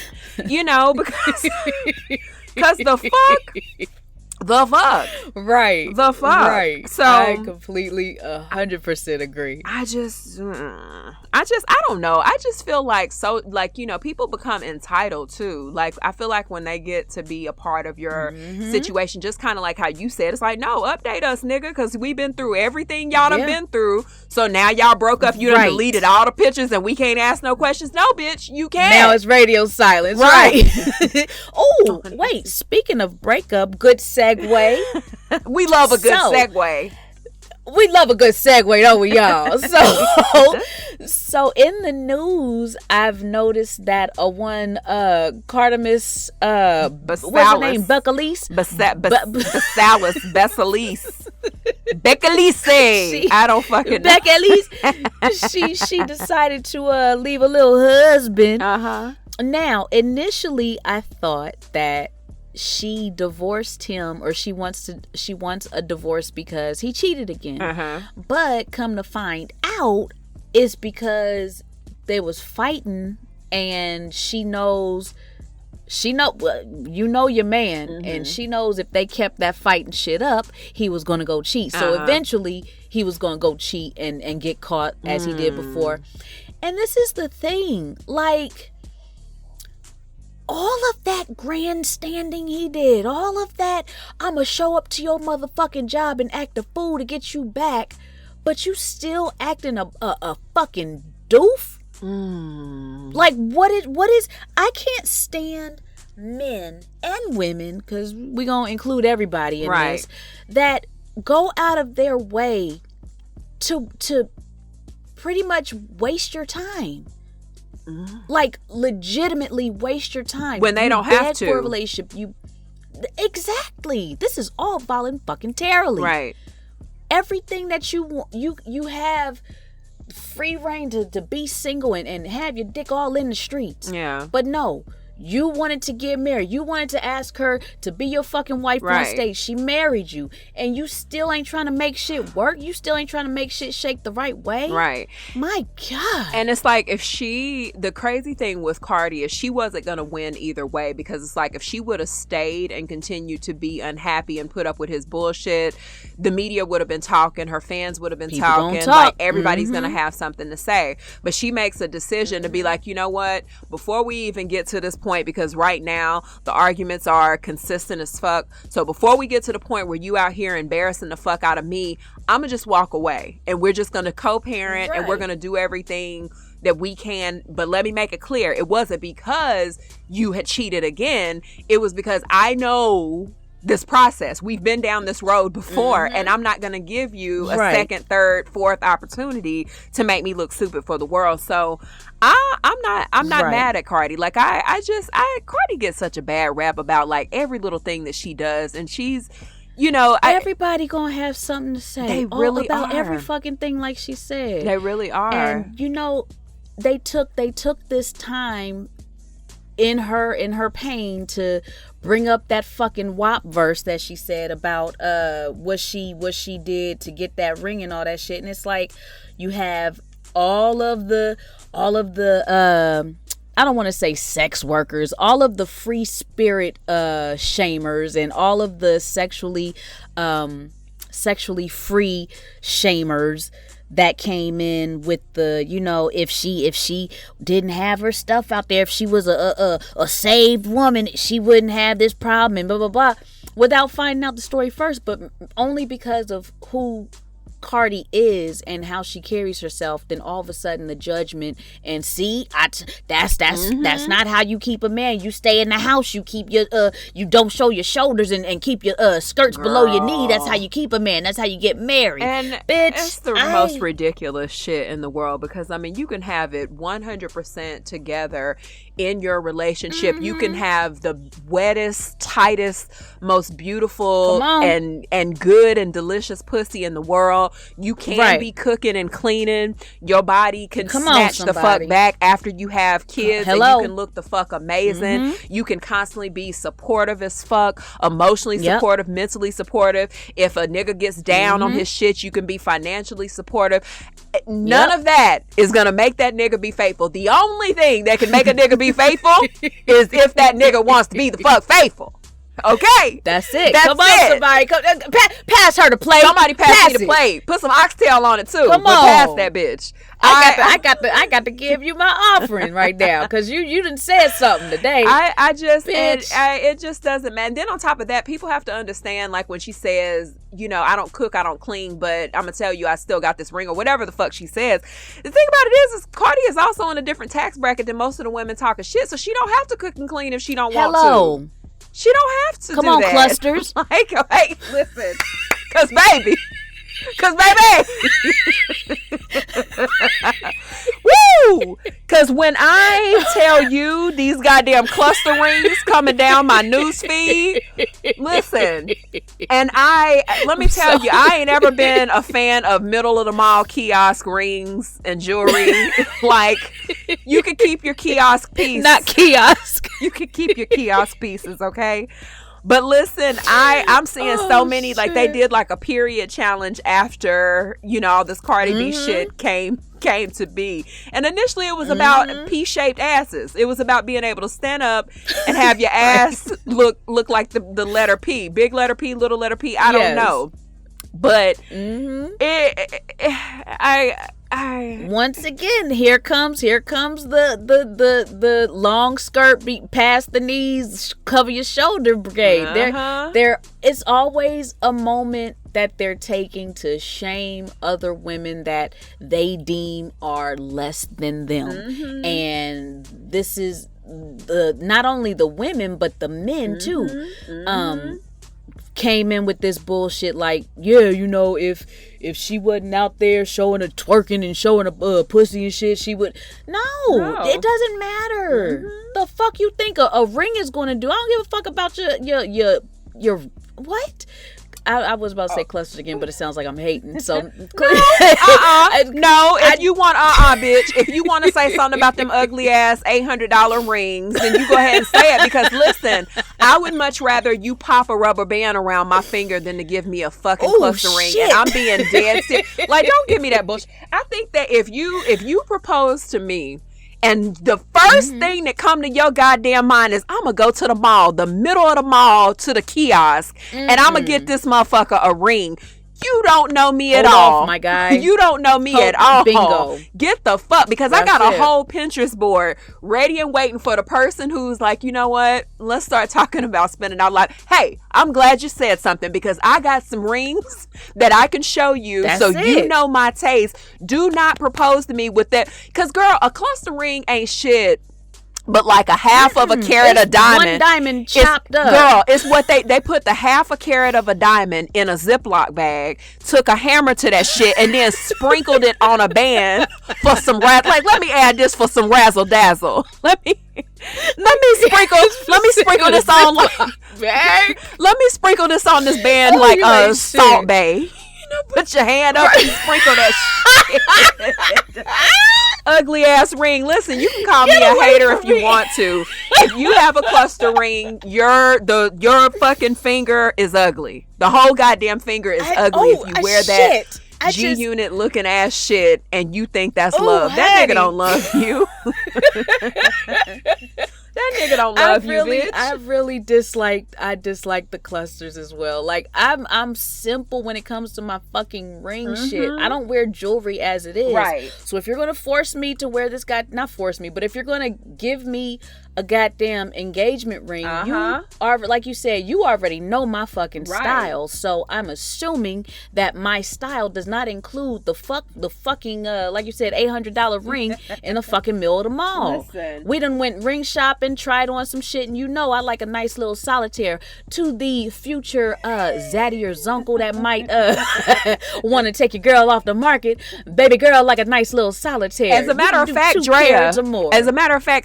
you know, because the fuck. Right. The fuck. Right. So I completely 100% agree. I don't know. I just feel like, so like, you know, people become entitled too. Like, I feel like when they get to be a part of your situation, just kind of like how you said, it's like, no, update us, nigga, because we've been through everything y'all done been through. So now y'all broke up, you done deleted all the pictures and we can't ask no questions. No, bitch, you can't. Now it's radio silence. Right. Oh, wait, speaking of breakup, good segue. We love a good segue. We love a good segue, don't we, y'all? So in the news, I've noticed that Cardamus, what's her name? Becalise? Becalise. I don't fucking know. Becalise. She decided to leave a little husband. Now, initially, I thought that she divorced him, or she wants a divorce because he cheated again. But come to find out, it's because they was fighting, and you know your man, and she knows if they kept that fighting shit up, he was gonna go cheat. So eventually he was gonna go cheat and get caught as he did before. And this is the thing, like, all of that grandstanding he did, all of that, I'ma show up to your motherfucking job and act a fool to get you back, but you still acting a fucking doof? Like, what is, I can't stand men and women, because we gonna include everybody in this, that go out of their way to pretty much waste your time. Like, legitimately waste your time when they don't have to for a relationship. Exactly. This is all voluntarily. Right. Everything that you want, you have free reign to be single and have your dick all in the streets. Yeah. But no, You wanted to get married. You wanted to ask her to be your fucking wife on stage. She married you. And you still ain't trying to make shit work. You still ain't trying to make shit shake the right way. Right. My God. And it's like, the crazy thing with Cardi is she wasn't going to win either way, because it's like if she would have stayed and continued to be unhappy and put up with his bullshit, the media would have been talking, her fans would have been talking. Like, everybody's going to have something to say. But she makes a decision to be like, you know what? Before we even get to this point, because right now the arguments are consistent as fuck, so before we get to the point where you out here embarrassing the fuck out of me, I'm gonna just walk away, and we're just gonna co-parent, and we're gonna do everything that we can. But let me make it clear, it wasn't because you had cheated again, it was because I know this process. We've been down this road before, and I'm not going to give you a second, third, fourth opportunity to make me look stupid for the world. So I'm not mad at Cardi. Like, Cardi gets such a bad rap about like every little thing that she does, and she's, you know, everybody gonna have something to say. They really about are. Every fucking thing, like she said. They really are. And you know, they took this time in her pain to bring up that fucking WAP verse that she said about what she did to get that ring and all that shit. And it's like, you have all of the I don't want to say sex workers, all of the free spirit shamers, and all of the sexually free shamers that came in with the, you know, if she didn't have her stuff out there, if she was a saved woman, she wouldn't have this problem, and blah blah blah, without finding out the story first. But only because of who Cardi is and how she carries herself, then all of a sudden the judgment, and see, that's not how you keep a man. You stay in the house, you keep your you don't show your shoulders and keep your skirts below your knee. That's how you keep a man. That's how you get married. And bitch, it's the most ridiculous shit in the world, because I mean, you can have it 100% together in your relationship. You can have the wettest, tightest, most beautiful and good and delicious pussy in the world. You can be cooking and cleaning. Your body can snatch the fuck back after you have kids. And you can look the fuck amazing. You can constantly be supportive as fuck, emotionally supportive, mentally supportive. If a nigga gets down on his shit, you can be financially supportive. None of that is gonna make that nigga be faithful. The only thing that can make a nigga be faithful is if that nigga wants to be the fuck faithful. Okay, that's it. Come on, somebody, pass her the plate. Somebody pass me the plate. Put some oxtail on it too. Come on, pass that bitch. I got to give you my offering right now, because you done said something today. It just doesn't matter. And then on top of that, people have to understand, like when she says, you know, I don't cook, I don't clean, but I'm gonna tell you, I still got this ring, or whatever the fuck she says. The thing about it is Cardi is also in a different tax bracket than most of the women talking shit, so she don't have to cook and clean if she don't want to. She don't have to Come do on, that. clusters. Like, hey, listen. Cause baby. Woo! Cause when I tell you these goddamn cluster rings coming down my news feed, listen. And let me tell you, I ain't ever been a fan of middle of the mall kiosk rings and jewelry. Like, you could keep your kiosk piece. Not kiosk. You could keep your kiosk pieces, okay? But listen, I'm seeing so many, like, they did like a period challenge after, you know, all this Cardi B shit came to be. And initially it was about P-shaped asses. It was about being able to stand up and have your ass look like the letter P. Big letter P, little letter P. I don't know. But once again, here comes the long skirt past the knees, cover your shoulder brigade. There it's always a moment that they're taking to shame other women that they deem are less than them. And this is not only the women but the men too. Came in with this bullshit like, yeah, you know, if she wasn't out there showing a twerking and showing a pussy and shit, she would. No, it doesn't matter. The fuck you think a ring is going to do? I don't give a fuck about your what? I was about to say clusters again, but it sounds like I'm hating. So no, if you want bitch, if you want to say something about them ugly ass $800 rings, then you go ahead and say it, because listen, I would much rather you pop a rubber band around my finger than to give me a fucking cluster ring. And I'm being dead serious. Like, don't give me that bullshit. I think that if you propose to me, and the first thing that come to your goddamn mind is, I'm going to go to the mall, the middle of the mall, to the kiosk, and I'm going to get this motherfucker a ring. You don't know me at all. Off, my guy. You don't know me at all. Bingo. Get the fuck, because I got a whole Pinterest board ready and waiting for the person who's like, you know what? Let's start talking about spending our life. Hey, I'm glad you said something, because I got some rings that I can show you. You know my taste. Do not propose to me with that. Because, girl, a cluster ring ain't shit but like a half of a carat of diamond. One diamond chopped up. Girl, it's what they put the half a carat of a diamond in a Ziploc bag, took a hammer to that shit, and then sprinkled it on a band for some let me add this for some razzle dazzle. Let me sprinkle this on let me sprinkle this on this band like a Salt Bay. Put your hand up and sprinkle that shit. Ugly ass ring. Listen, you can call me a hater if you want to. If you have a cluster ring, your fucking finger is ugly. The whole goddamn finger is ugly if you wear that G-unit looking ass shit and you think that's love. That nigga don't love you. That nigga don't love you, bitch. I dislike the clusters as well. Like, I'm simple when it comes to my fucking ring shit. I don't wear jewelry as it is. Right. So if you're gonna force me to wear this not force me, but if you're gonna give me a goddamn engagement ring, you are, like you said, you already know my fucking style. So I'm assuming that my style does not include the fucking like you said, $800 ring in the fucking middle of the mall. Listen. We done went ring shopping, tried on some shit, and I like a nice little solitaire. To the future zaddy or zuncle that might want to take your girl off the market, baby girl, like a nice little solitaire. As a matter of fact, Drea,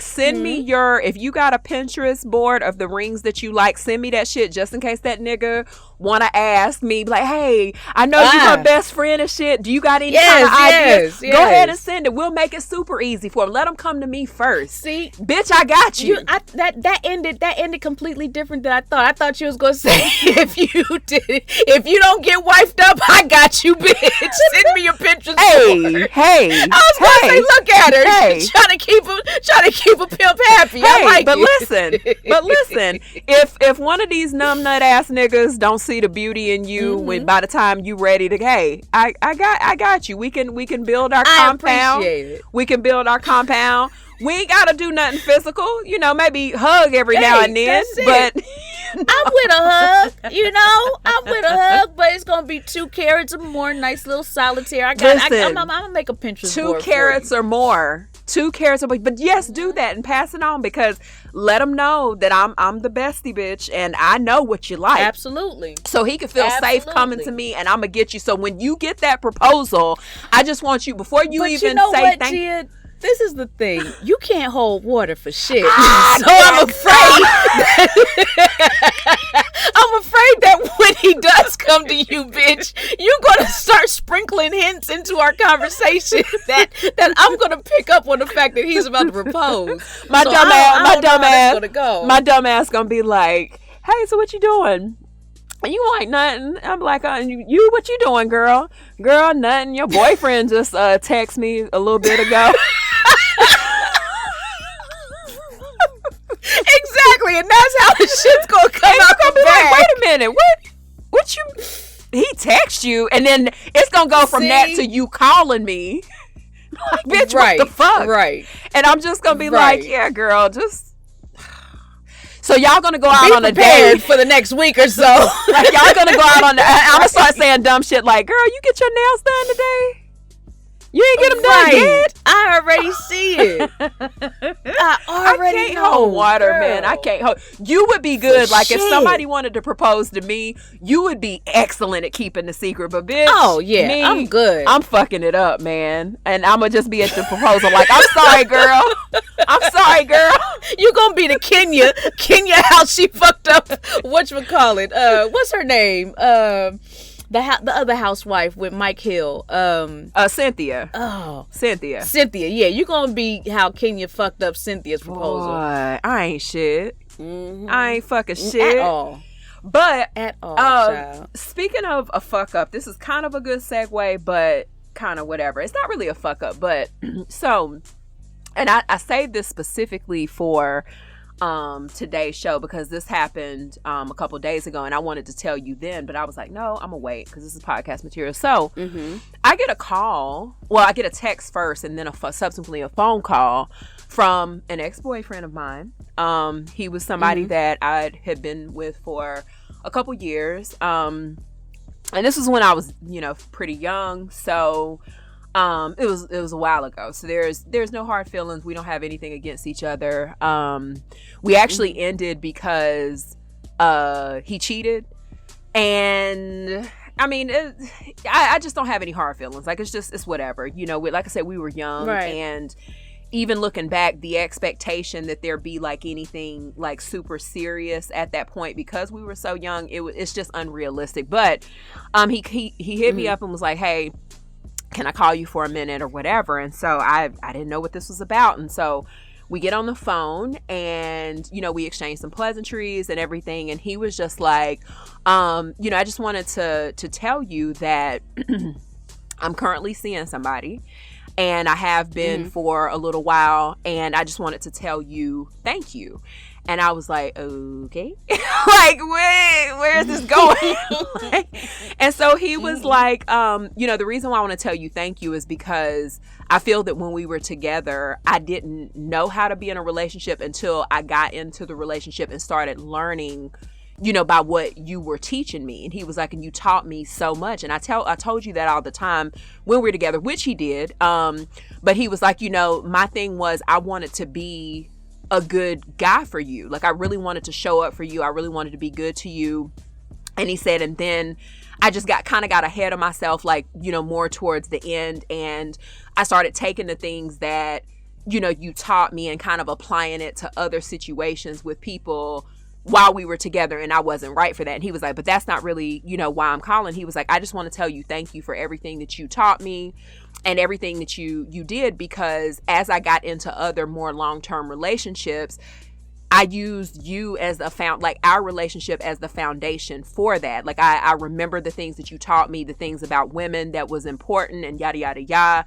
send me if you got a Pinterest board of the rings that you like, send me that shit just in case that nigga want to ask me, like, hey, I know you my best friend and shit. Do you got any kind of ideas? Go ahead and send it. We'll make it super easy for him. Let him come to me first. See, bitch, I got you. That ended completely different than I thought. I thought you was gonna say, if you don't get wifed up, I got you, bitch. Send me your Pinterest board. Hey, I was gonna say, look at her, trying to keep a pimp happy. Hey, but listen, if one of these numbnut ass niggas don't see the beauty in you when by the time you ready to, hey, I got you. We can build our compound. Appreciate it. We can build our compound. We ain't gotta do nothing physical, maybe hug every now and then. But I'm with a hug, I'm with a hug, but it's gonna be 2 carats or more, nice little solitaire. I'm gonna make a Pinterest board. 2 carats or more. 2 carats or more. But yes, do that and pass it on, because let him know that I'm the bestie bitch and I know what you like. Absolutely. So he can feel safe coming to me, and I'm gonna get you. So when you get that proposal, I just want you, before you even say thank you. This is the thing. You can't hold water for shit. So I'm afraid that when he does come to you, bitch, you're going to start sprinkling hints into our conversation that I'm going to pick up on the fact that he's about to propose. My dumb ass going to be like, hey, so what you doing? And you like nothing. I'm like, you what you doing, girl? Girl, nothing. Your boyfriend just texted me a little bit ago. Exactly, and that's how the shit's gonna come out. Gonna be like, wait a minute, what you? He text you, and then it's gonna go from that to you calling me. Like, bitch, what the fuck? Right. And I'm just gonna be like, yeah, girl, just. So y'all gonna go out on a date for the next week or so. Like, y'all gonna go out on I'm gonna start saying dumb shit like, girl, you get your nails done today? You ain't get them done yet? I already see it. I can't hold water, girl. Man. I can't hold. You would be good. Like, if somebody wanted to propose to me, you would be excellent at keeping the secret. But bitch, I'm good. I'm fucking it up, man. And I'm gonna just be at the proposal like, I'm sorry, girl. You gonna be the Kenya how she fucked up whatchamacallit. What's her name? The other housewife with Mike Hill. Cynthia. Oh. Cynthia. Yeah. You gonna be how Kenya fucked up Cynthia's proposal. Boy, I ain't shit. Mm-hmm. I ain't fucking shit. At all. But At all, child. Speaking of a fuck up, this is kind of a good segue, but kind of whatever. It's not really a fuck up, but so, and I saved this specifically for today's show because this happened a couple days ago and I wanted to tell you then, but I was like, no, I'm gonna wait because this is podcast material. So I get a call, well, I get a text first and then subsequently a phone call from an ex-boyfriend of mine. He was somebody that I had been with for a couple years, and this was when I was, pretty young, so it was a while ago, so there's no hard feelings. We don't have anything against each other. We actually ended because he cheated, and I mean, I just don't have any hard feelings. Like, it's whatever, like I said, we were young, right. And even looking back, the expectation that there be like anything like super serious at that point, because we were so young, it's just unrealistic. But he hit me up and was like, hey, can I call you for a minute or whatever? And so I didn't know what this was about. And so we get on the phone and, we exchange some pleasantries and everything. And he was just like, I just wanted to tell you that I'm currently seeing somebody. And I have been for a little while. And I just wanted to tell you, thank you. And I was like, okay. Like, wait, where is this going? And so he was like, the reason why I want to tell you thank you is because I feel that when we were together, I didn't know how to be in a relationship until I got into the relationship and started learning, by what you were teaching me. And he was like, and you taught me so much. And I told you that all the time when we were together, which he did. But he was like, my thing was I wanted to be a good guy for you. Like, I really wanted to show up for you. I really wanted to be good to you. And he said, and then I just got ahead of myself, like, more towards the end. And I started taking the things that, you taught me and kind of applying it to other situations with people while we were together, and I wasn't right for that. And he was like, but that's not really, why I'm calling. He was like, I just want to tell you thank you for everything that you taught me and everything that you did, because as I got into other more long-term relationships, I used you as our relationship as the foundation for that. Like, I remember the things that you taught me, the things about women that was important and yada, yada, yada.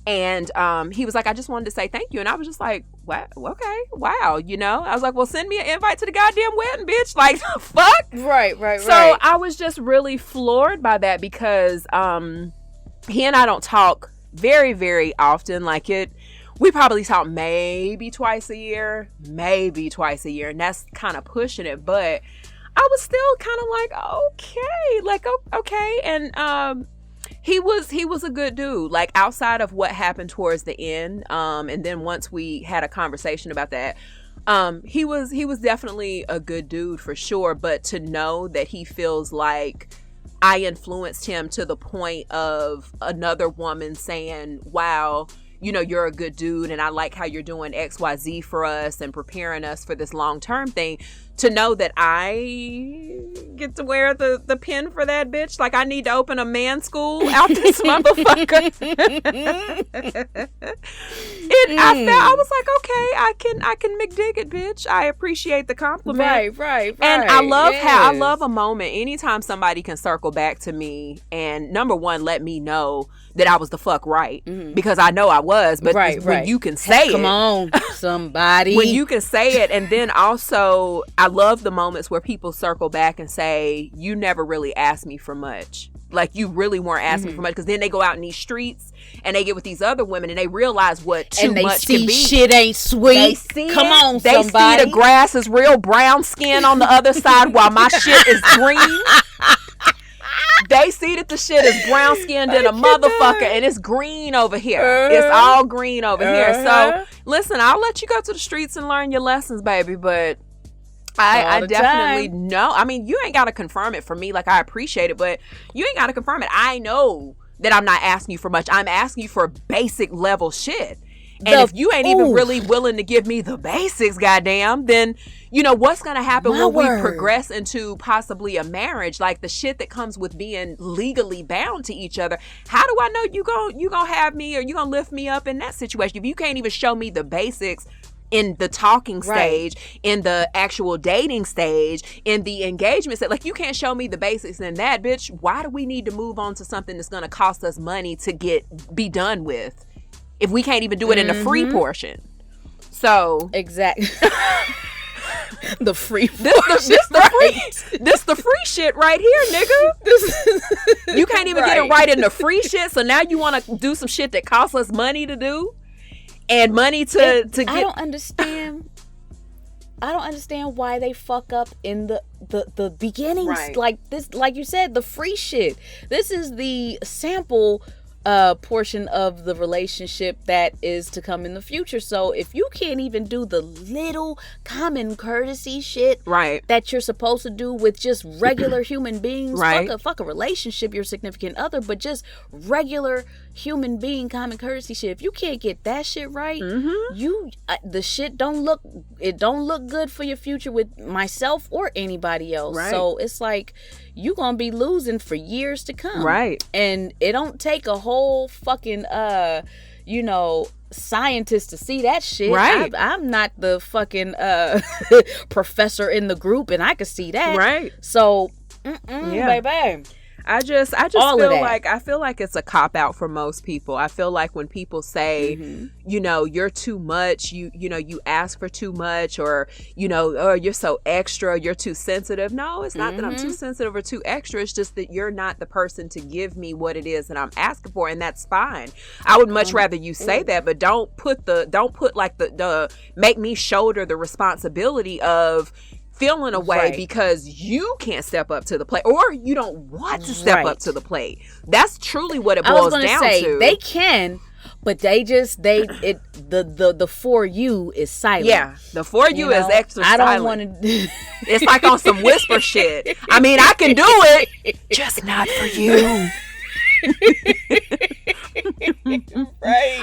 And he was like, I just wanted to say thank you. And I was just like, what? Okay. Wow. I was like, well, send me an invite to the goddamn wedding, bitch. Like, fuck. Right. So I was just really floored by that because he and I don't talk very, very often. Like, we probably talk maybe twice a year. And that's kind of pushing it. But I was still kind of like, okay. And he was a good dude. Like, outside of what happened towards the end. And then once we had a conversation about that, he was definitely a good dude for sure. But to know that he feels like I influenced him to the point of another woman saying, wow, you're a good dude and I like how you're doing XYZ for us and preparing us for this long-term thing, to know that I get to wear the pin for that, bitch. Like, I need to open a man school out this motherfucker. I was like, okay, I can McDig it, bitch. I appreciate the compliment. Right. And I love I love a moment anytime somebody can circle back to me and, number one, let me know that I was the fuck right, because I know I was, but when you can say Come on, somebody. When you can say it, and then also, I love the moments where people circle back and say, you never really asked me for much. Like, you really weren't asking for much, because then they go out in these streets and they get with these other women and they realize what too much can be. Shit ain't sweet. Come on, they somebody. See the grass is real brown skin on the other side while my shit is green. They see that the shit is brown skinned in a motherfucker and it's green over here. It's all green over here. So listen, I'll let you go to the streets and learn your lessons, baby, but I definitely know. I mean, you ain't got to confirm it for me. Like, I appreciate it, but you ain't got to confirm it. I know that I'm not asking you for much. I'm asking you for basic level shit. And if you ain't even really willing to give me the basics, goddamn, then you know what's gonna happen when we progress into possibly a marriage, like the shit that comes with being legally bound to each other. How do I know you gonna have me, or you gonna lift me up in that situation if you can't even show me the basics in the talking stage, in the actual dating stage, in the engagement stage? Like, you can't show me the basics in that, bitch. Why do we need to move on to something that's gonna cost us money to be done with if we can't even do it in the free portion? So exactly. The free this the free shit right here, nigga. You can't even get it right in the free shit, so now you want to do some shit that costs us money to do, and money to get. I don't understand why they fuck up in the beginnings. Right. Like this, like you said, the free shit. This is the sample portion of the relationship that is to come in the future. So if you can't even do the little common courtesy shit that you're supposed to do with just regular human beings, fuck a relationship, your significant other, but just regular human being common courtesy shit. If you can't get that shit right, the shit don't look good for your future with myself or anybody else. So it's like you gonna be losing for years to come. And it don't take a whole fucking scientist to see that shit. I'm not the fucking professor in the group, and I can see that. So baby, I just feel like it's a cop out for most people. I feel like when people say, you know, you're too much, you know, you ask for too much, or, you know, oh, you're so extra, you're too sensitive. No, it's not that I'm too sensitive or too extra. It's just that you're not the person to give me what it is that I'm asking for, and that's fine. I would much rather you say that, but don't put like the make me shoulder the responsibility of feeling a way because you can't step up to the plate, or you don't want to step up to the plate. That's truly what it boils down to. They can, but the for you is silent. Yeah, the for you is extra silent. I don't want to. It's like on some whisper shit. I mean, I can do it, just not for you.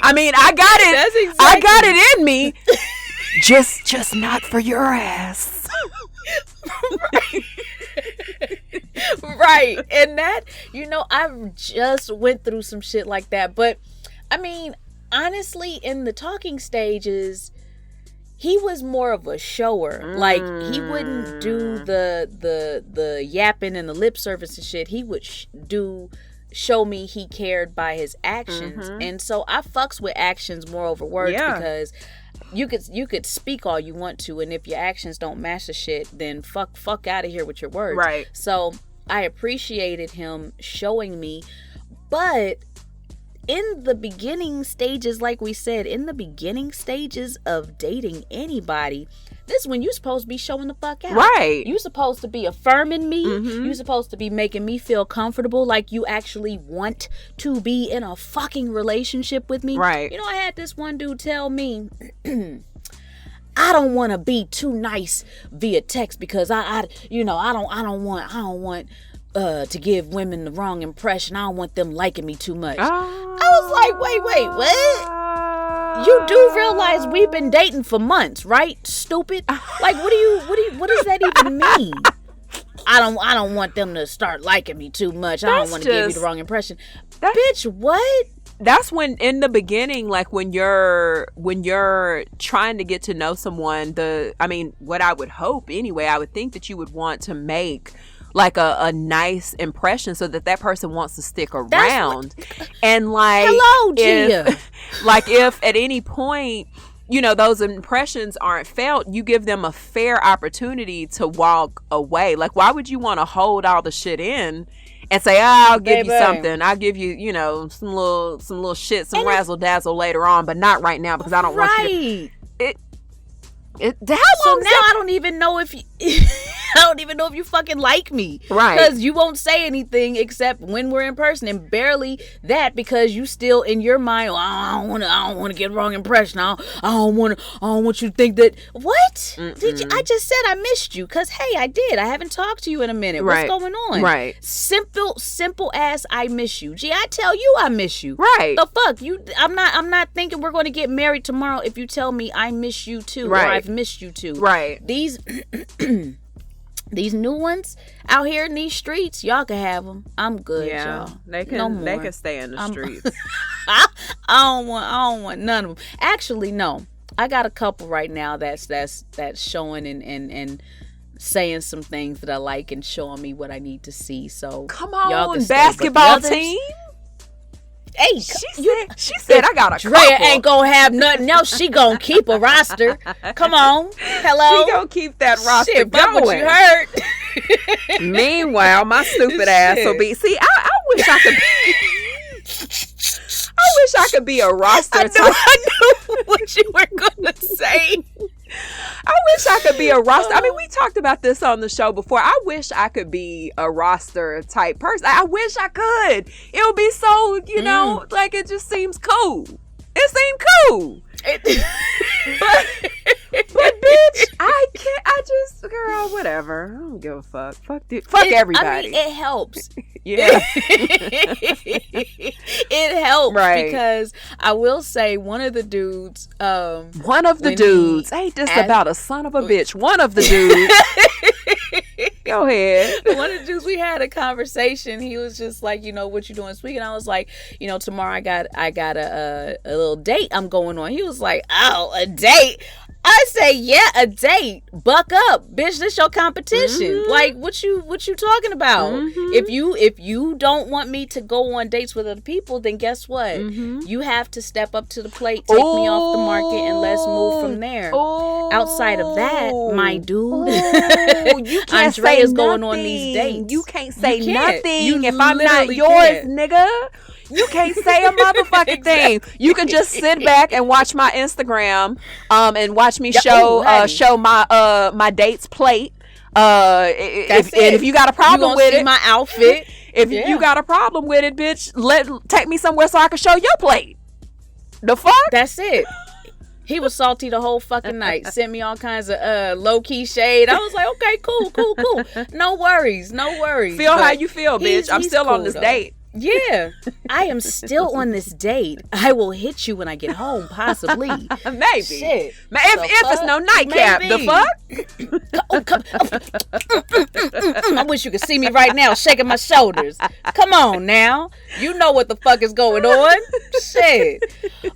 I mean, I got it. I got it in me. Just not for your ass. And that, you know, I just went through some shit like that. But I mean, honestly, in the talking stages, he was more of a shower. Like, he wouldn't do the yapping and the lip service and shit. He would show me he cared by his actions. And so I fucks with actions more over words, because you could speak all you want to, and if your actions don't match the shit, then fuck out of here with your words. So I appreciated him showing me, but in the beginning stages, like we said, in the beginning stages of dating anybody, this is when you're supposed to be showing the fuck out. You're supposed to be affirming me. You're supposed to be making me feel comfortable, like you actually want to be in a fucking relationship with me. You know, I had this one dude tell me, I don't want to be too nice via text because I don't want to give women the wrong impression. I don't want them liking me too much. I was like, wait, what? You do realize we've been dating for months, right? Stupid. Like, what does that even mean? I don't want them to start liking me too much. I don't want to give you the wrong impression. Bitch, what? That's when, in the beginning, like when you're trying to get to know someone, what I would hope anyway, I would think that you would want to make like a nice impression so that person wants to stick around. And like, hello, Jia. If at any point, you know, those impressions aren't felt, you give them a fair opportunity to walk away. Like, why would you want to hold all the shit in and say, I'll give you something. I'll give you, you know, some little shit, some razzle dazzle later on, but not right now because I don't want you to. So now I don't even know if you don't even know if you fucking like me. Right. Because you won't say anything except when we're in person, and barely that because you still in your mind, oh, I don't want to get wrong impression. I don't want you to think that, what? Did you? I just said I missed you because, hey, I did. I haven't talked to you in a minute. Right. What's going on? Right. Simple ass, I miss you. Gee, I tell you I miss you. Right. The fuck? I'm not thinking we're going to get married tomorrow if you tell me I miss you too. Right. Or I've missed you too. Right. These new ones out here in these streets, y'all can have them. I'm good, y'all. They can. No more. They can stay in the streets. I don't want none of them. Actually, no. I got a couple right now that's showing and saying some things that I like and showing me what I need to see. So come y'all on, can stay. basketball team. Hey, she said I got a Drea couple. ain't gonna have nothing else. She gonna keep a roster. Come on, hello. She gonna keep that roster Shit, going. what you heard. Meanwhile, my stupid ass will be. See, I wish I could. I wish I could be a roster. I knew what you were gonna say. I wish I could be a roster. I mean, we talked about this on the show before. I wish I could be a roster type person. I wish I could. It would be so, like it just seems cool. It seemed cool. But bitch, I can't. Girl, whatever. I don't give a fuck. Fuck everybody. I mean, it helps. Yeah. It helps, right? Because I will say one of the dudes. Ain't this about a son of a bitch? One of the dudes. Go ahead. One of the dudes, we had a conversation. He was just like, what you doing this week? And I was like, tomorrow I got a little date I'm going on. He was like, oh, a date. I say, yeah, a date. Buck up, bitch. This your competition. Mm-hmm. Like, what you talking about? Mm-hmm. If you don't want me to go on dates with other people, then guess what? Mm-hmm. You have to step up to the plate, take me off the market, and let's move from there. Outside of that, my dude, you can't Andrea's say going nothing. On these dates. You can't say nothing you if I'm not yours, nigga. You can't say a motherfucking thing. You can just sit back and watch my Instagram, and watch me show my date's plate. If you got a problem with it, my outfit. If you got a problem with it, bitch, take me somewhere so I can show your plate. The fuck? That's it. He was salty the whole fucking night. Sent me all kinds of low-key shade. I was like, okay, cool. No worries. Feel how you feel, bitch. I'm still cool on this date. Yeah, I am still on this date. I will hit you when I get home, possibly. Maybe. Shit. If it's no nightcap, maybe. The fuck? I wish you could see me right now shaking my shoulders. Come on now. You know what the fuck is going on. Shit.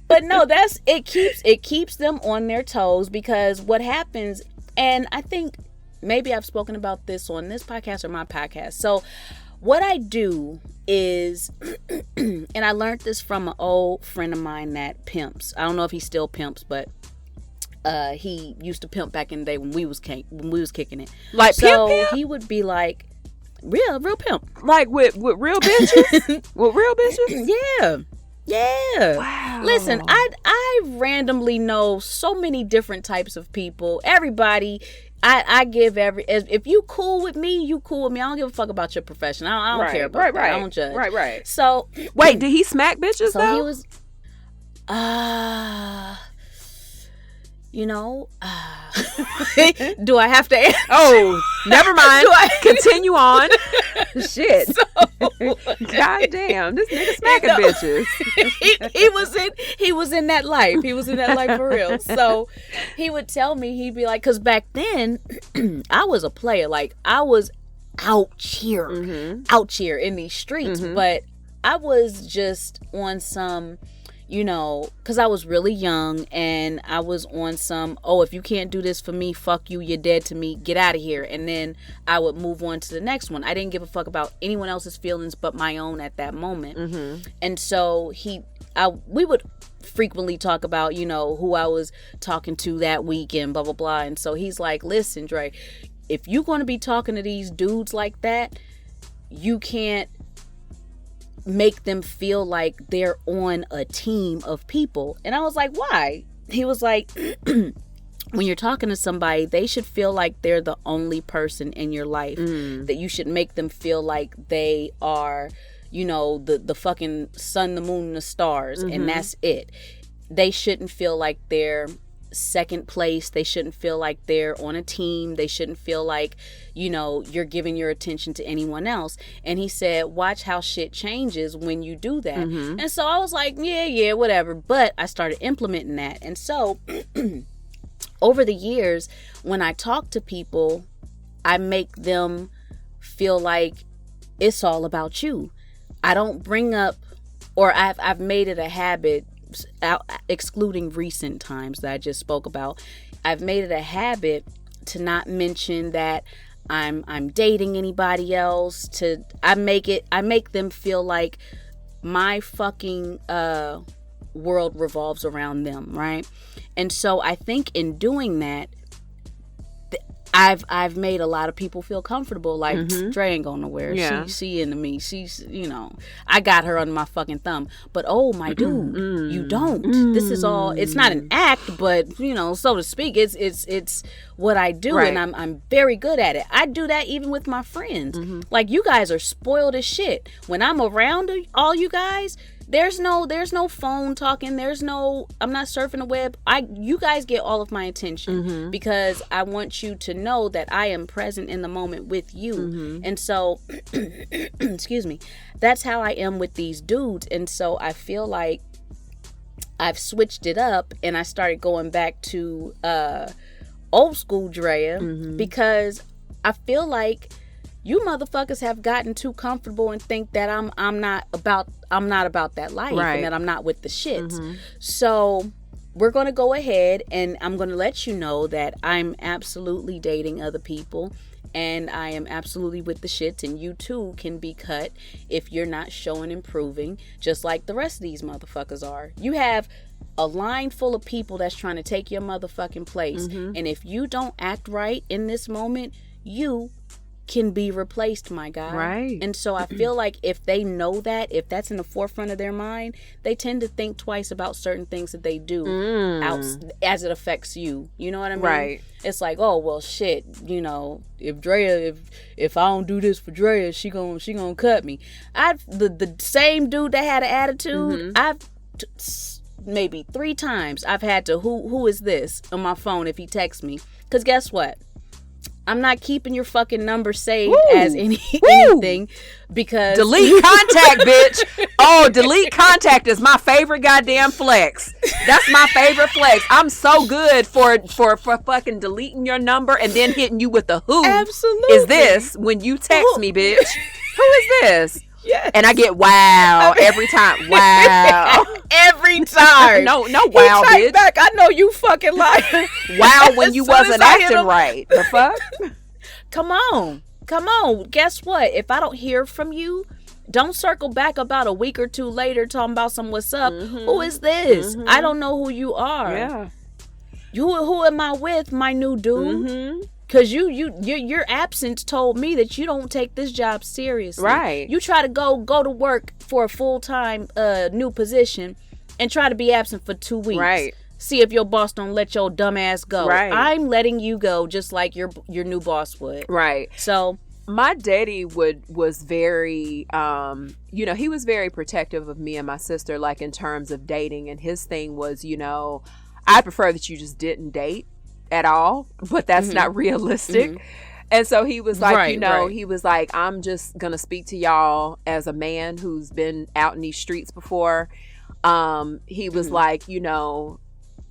But no, it keeps them on their toes, because what happens, and I think maybe I've spoken about this on this podcast or my podcast. So what I do is, and I learned this from an old friend of mine that pimps. I don't know if he still pimps, but he used to pimp back in the day when we was kicking it. Like so pimp? He would be like real pimp. Like with real bitches? With real bitches? Yeah. Wow. Listen, I randomly know so many different types of people. Everybody. I give if you cool with me, you cool with me. I don't give a fuck about your profession. I don't care about that. I don't judge. Right. So wait, did he smack bitches so though? He was do I have to answer? Oh, never mind. Continue on. Shit. God damn, this nigga smacking bitches. he was in that life. He was in that life for real. So he would tell me, he'd be like, because back then I was a player. Like, I was out here in these streets, but I was just on some, because I was really young, and I was on some, if you can't do this for me, fuck you, you're dead to me, get out of here. And then I would move on to the next one. I didn't give a fuck about anyone else's feelings but my own at that moment. And so we would frequently talk about, who I was talking to that week and blah, blah, blah. And so he's like, listen, Dre, if you're going to be talking to these dudes like that, you can't make them feel like they're on a team of people. And I was like, why? He was like, when you're talking to somebody, they should feel like they're the only person in your life. That you should make them feel like they are, you know, the fucking sun, the moon, and the stars, and that's it. They shouldn't feel like they're second place. They shouldn't feel like they're on a team. They shouldn't feel like, you know, you're giving your attention to anyone else. And he said, watch how shit changes when you do that. And so I was like, yeah, whatever. But I started implementing that. And so over the years, when I talk to people, I make them feel like it's all about you. I don't bring up, or I've made it a habit, excluding recent times that I just spoke about, I've made it a habit to not mention that I'm dating anybody else. I make them feel like my fucking world revolves around them, right? And so I think in doing that, I've made a lot of people feel comfortable. Like, Dre ain't going nowhere. Yeah. She into me. She's, you know, I got her under my fucking thumb. But oh, my dude, you don't. This is all. It's not an act, but you know, so to speak, it's what I do, right. And I'm very good at it. I do that even with my friends. Like, you guys are spoiled as shit. When I'm around all you guys, there's no phone talking. I'm not surfing the web. You guys get all of my attention because I want you to know that I am present in the moment with you. And so, excuse me, that's how I am with these dudes. And so I feel like I've switched it up and I started going back to old school Drea because I feel like you motherfuckers have gotten too comfortable and think that I'm not about that life, right. And that I'm not with the shits. So we're going to go ahead and I'm going to let you know that I'm absolutely dating other people and I am absolutely with the shits, and you too can be cut if you're not showing improving, just like the rest of these motherfuckers are. You have a line full of people that's trying to take your motherfucking place, and if you don't act right in this moment, you can be replaced, my guy. Right. And so I feel like if they know that, if that's in the forefront of their mind, they tend to think twice about certain things that they do as it affects you. You know what I mean? Right. It's like, oh well, shit. You know, if Drea, if I don't do this for Drea, she gonna cut me. The same dude that had an attitude. Maybe 3 times I've had to who is this on my phone if he texts me, because guess what? I'm not keeping your fucking number saved as anything because delete contact, bitch. Oh, delete contact is my favorite goddamn flex. That's my favorite flex. I'm so good for fucking deleting your number and then hitting you with the who. Absolutely. Is this when you text me, bitch? Who is this? Yes. And I get wow every time. Wow. Every time. No wow, bitch. Back, I know you fucking liar. Wow when you wasn't acting right. The fuck? Come on. Guess what? If I don't hear from you, don't circle back about a week or 2 later talking about some what's up. Who is this? I don't know who you are. Yeah. Who am I with, my new dude? Because your absence told me that you don't take this job seriously. Right. You try to go to work for a full-time new position and try to be absent for 2 weeks. Right. See if your boss don't let your dumb ass go. Right. I'm letting you go just like your new boss would. Right. So my daddy was very he was very protective of me and my sister, like in terms of dating, and his thing was, I prefer that you just didn't date at all, but that's not realistic. And so he was like, he was like, I'm just gonna speak to y'all as a man who's been out in these streets before. He was like,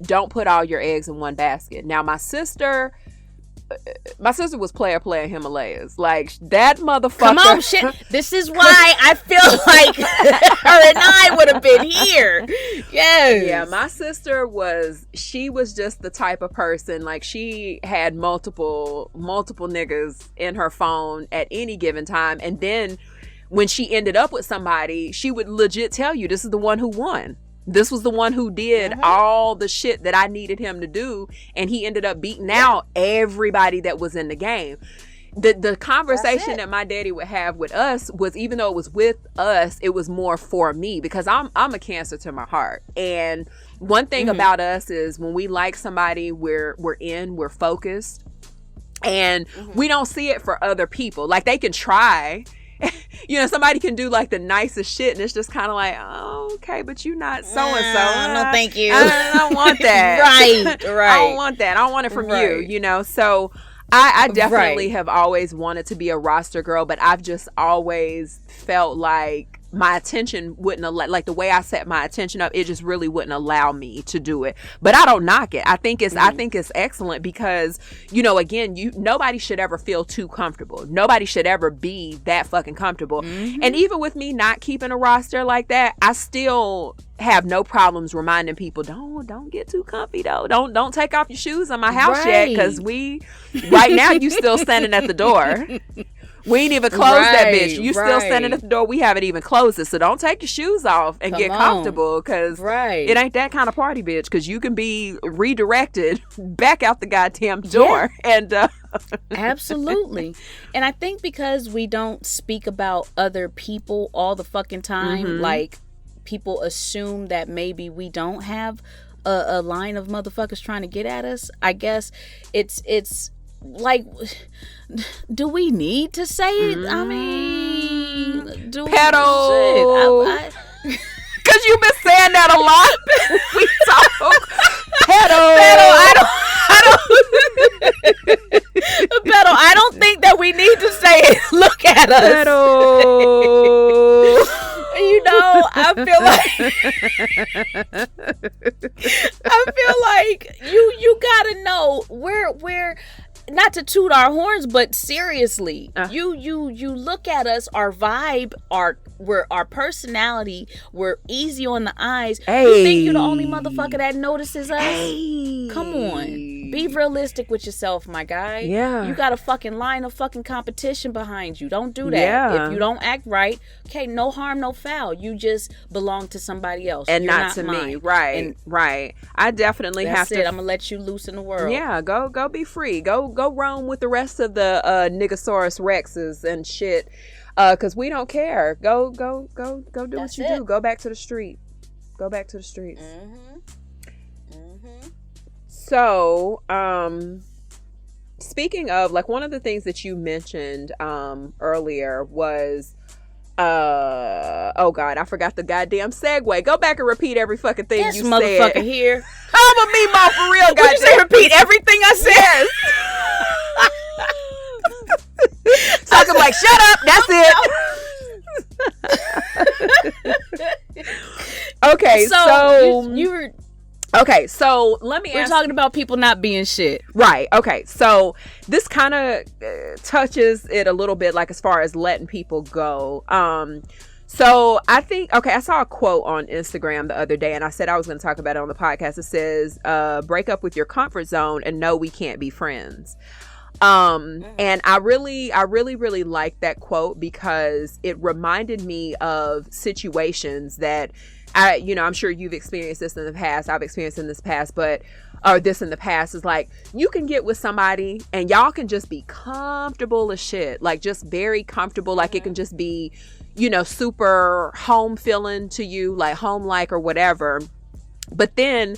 don't put all your eggs in one basket. Now my sister was player Himalayas. Like, that motherfucker. Come on, shit. This is why I feel like her and I would have been here. Yes. Yeah, my sister was just the type of person, like, she had multiple niggas in her phone at any given time. And then when she ended up with somebody, she would legit tell you, this is the one who won. This was the one who did all the shit that I needed him to do, and he ended up beating out everybody that was in the game. The conversation that my daddy would have with us was, even though it was with us, it was more for me, because I'm a Cancer to my heart, and One thing about us is when we like somebody, we're focused, and we don't see it for other people. Like, they can try. Somebody can do like the nicest shit, and it's just kind of like, oh, okay, but you're not so and so. No, thank you. I don't want that. right. I don't want that. I don't want it from you. So I definitely have always wanted to be a roster girl, but I've just always felt like my attention wouldn't like the way I set my attention up, it just really wouldn't allow me to do it. But I don't knock it. I think it's excellent because, again, nobody should ever feel too comfortable. Nobody should ever be that fucking comfortable. And even with me not keeping a roster like that, I still have no problems reminding people, don't get too comfy though. Don't take off your shoes on my house yet, because right now you still standing at the door. We ain't even closed that bitch. You still standing at the door. We haven't even closed it. So don't take your shoes off and get comfortable, because it ain't that kind of party, bitch. Because you can be redirected back out the goddamn door. Yeah. And absolutely. And I think because we don't speak about other people all the fucking time, like, people assume that maybe we don't have a line of motherfuckers trying to get at us. I guess it's like, do we need to say it? I mean, pedo. Because you've been saying that a lot. We talk pedo. Pedo. I don't think that we need to say it. Look at us. Pedo. I feel like you gotta know we're not to toot our horns, but seriously, you look at us, our vibe, our personality, we're easy on the eyes. You think you're the only motherfucker that notices us? Come on. Be realistic with yourself, my guy. Yeah. You got a fucking line of fucking competition behind you. Don't do that. Yeah. If you don't act right, okay, no harm, no foul. You just belong to somebody else. And you're not to mine. me. Right. Right. I definitely have to. I'm going to let you loose in the world. Yeah. Go be free. Go roam with the rest of the Niggasaurus Rexes and shit. Because we don't care. Go do what you do. Go back to the street. Go back to the streets. So, speaking of, like, one of the things that you mentioned earlier was, oh God, I forgot the goddamn segue. Go back and repeat every fucking thing you said. This motherfucker here. I'm a meatball for real, goddamn. Would you say repeat everything I said? Yes. So I'm like, shut up. That's it. Okay, so you were. Okay, so let me We're talking about people not being shit. Right. Okay, so this kind of touches it a little bit, like, as far as letting people go. So I think, I saw a quote on Instagram the other day, and I said I was going to talk about it on the podcast. It says, break up with your comfort zone and know we can't be friends. And I really like that quote, because it reminded me of situations that I'm sure you've experienced this in the past. I've experienced this in the past is like, you can get with somebody and y'all can just be comfortable as shit. Like, just very comfortable. Like, it can just be, super home feeling to you, like home-like or whatever. But then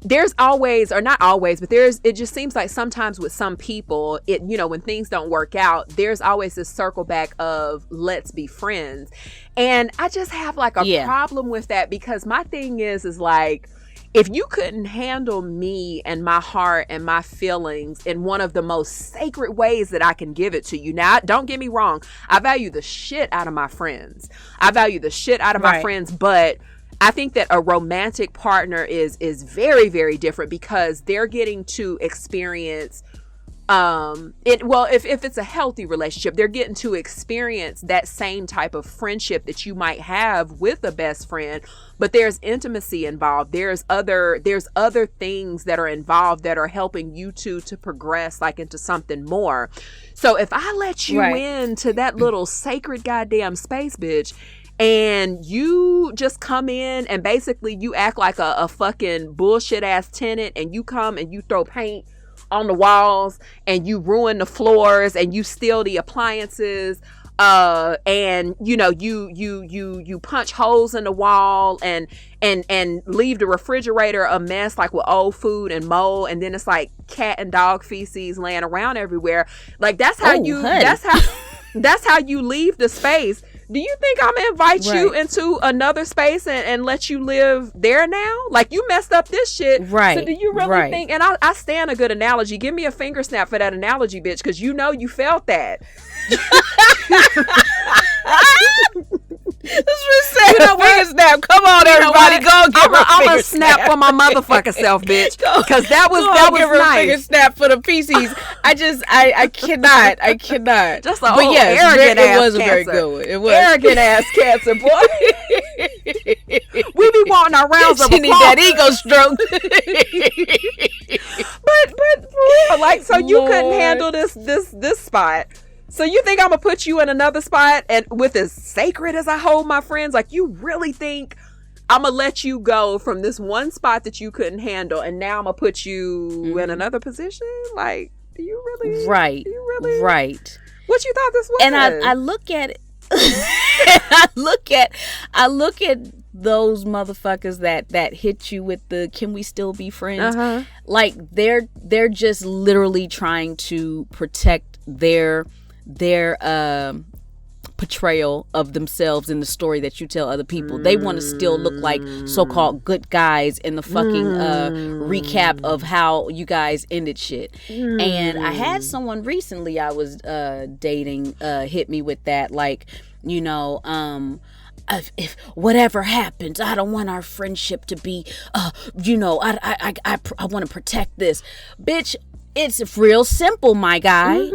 there's always, or not always, but it just seems like sometimes with some people, when things don't work out, there's always this circle back of let's be friends. And I just have like a problem with that, because my thing is like, if you couldn't handle me and my heart and my feelings in one of the most sacred ways that I can give it to you. Now, don't get me wrong. I value the shit out of my friends. My friends, but I think that a romantic partner is very, very different, because they're getting to experience if it's a healthy relationship, they're getting to experience that same type of friendship that you might have with a best friend, but there's intimacy involved. There's other things that are involved that are helping you two to progress, like, into something more. So if I let you into that little sacred goddamn space, bitch, and you just come in and basically you act like a fucking bullshit ass tenant, and you come and you throw paint on the walls and you ruin the floors and you steal the appliances, and you punch holes in the wall and leave the refrigerator a mess, like with old food and mold, and then it's like cat and dog feces laying around everywhere. Like that's how that's how you leave the space. Do you think I'm gonna invite you into another space and let you live there now? Like, you messed up this shit. Right. So do you really think, and I stand a good analogy. Give me a finger snap for that analogy, bitch, because you know you felt that. Finger snap. Come on, everybody, go give her I'm gonna snap for my motherfucking self, bitch, because that was nice. Finger snap for the PCs. I cannot. Just like, arrogant ass. It was a very good one. It was arrogant ass cancer, boy. We be wanting our rounds of applause. She need that ego stroke. but for real, like, so you couldn't handle this spot. So you think I'm gonna put you in another spot and with as sacred as I hold my friends? Like, you really think I'm gonna let you go from this one spot that you couldn't handle, and now I'm gonna put you in another position? Like, do you really? Right. What you thought this was? And I look at it. I look at those motherfuckers that hit you with the "can we still be friends?" Like, they're just literally trying to protect their portrayal of themselves in the story that you tell other people. They want to still look like so-called good guys in the fucking recap of how you guys ended shit. And I had someone recently I was dating hit me with that, like, if whatever happens, I don't want our friendship to be I want to protect this. Bitch, it's real simple, my guy.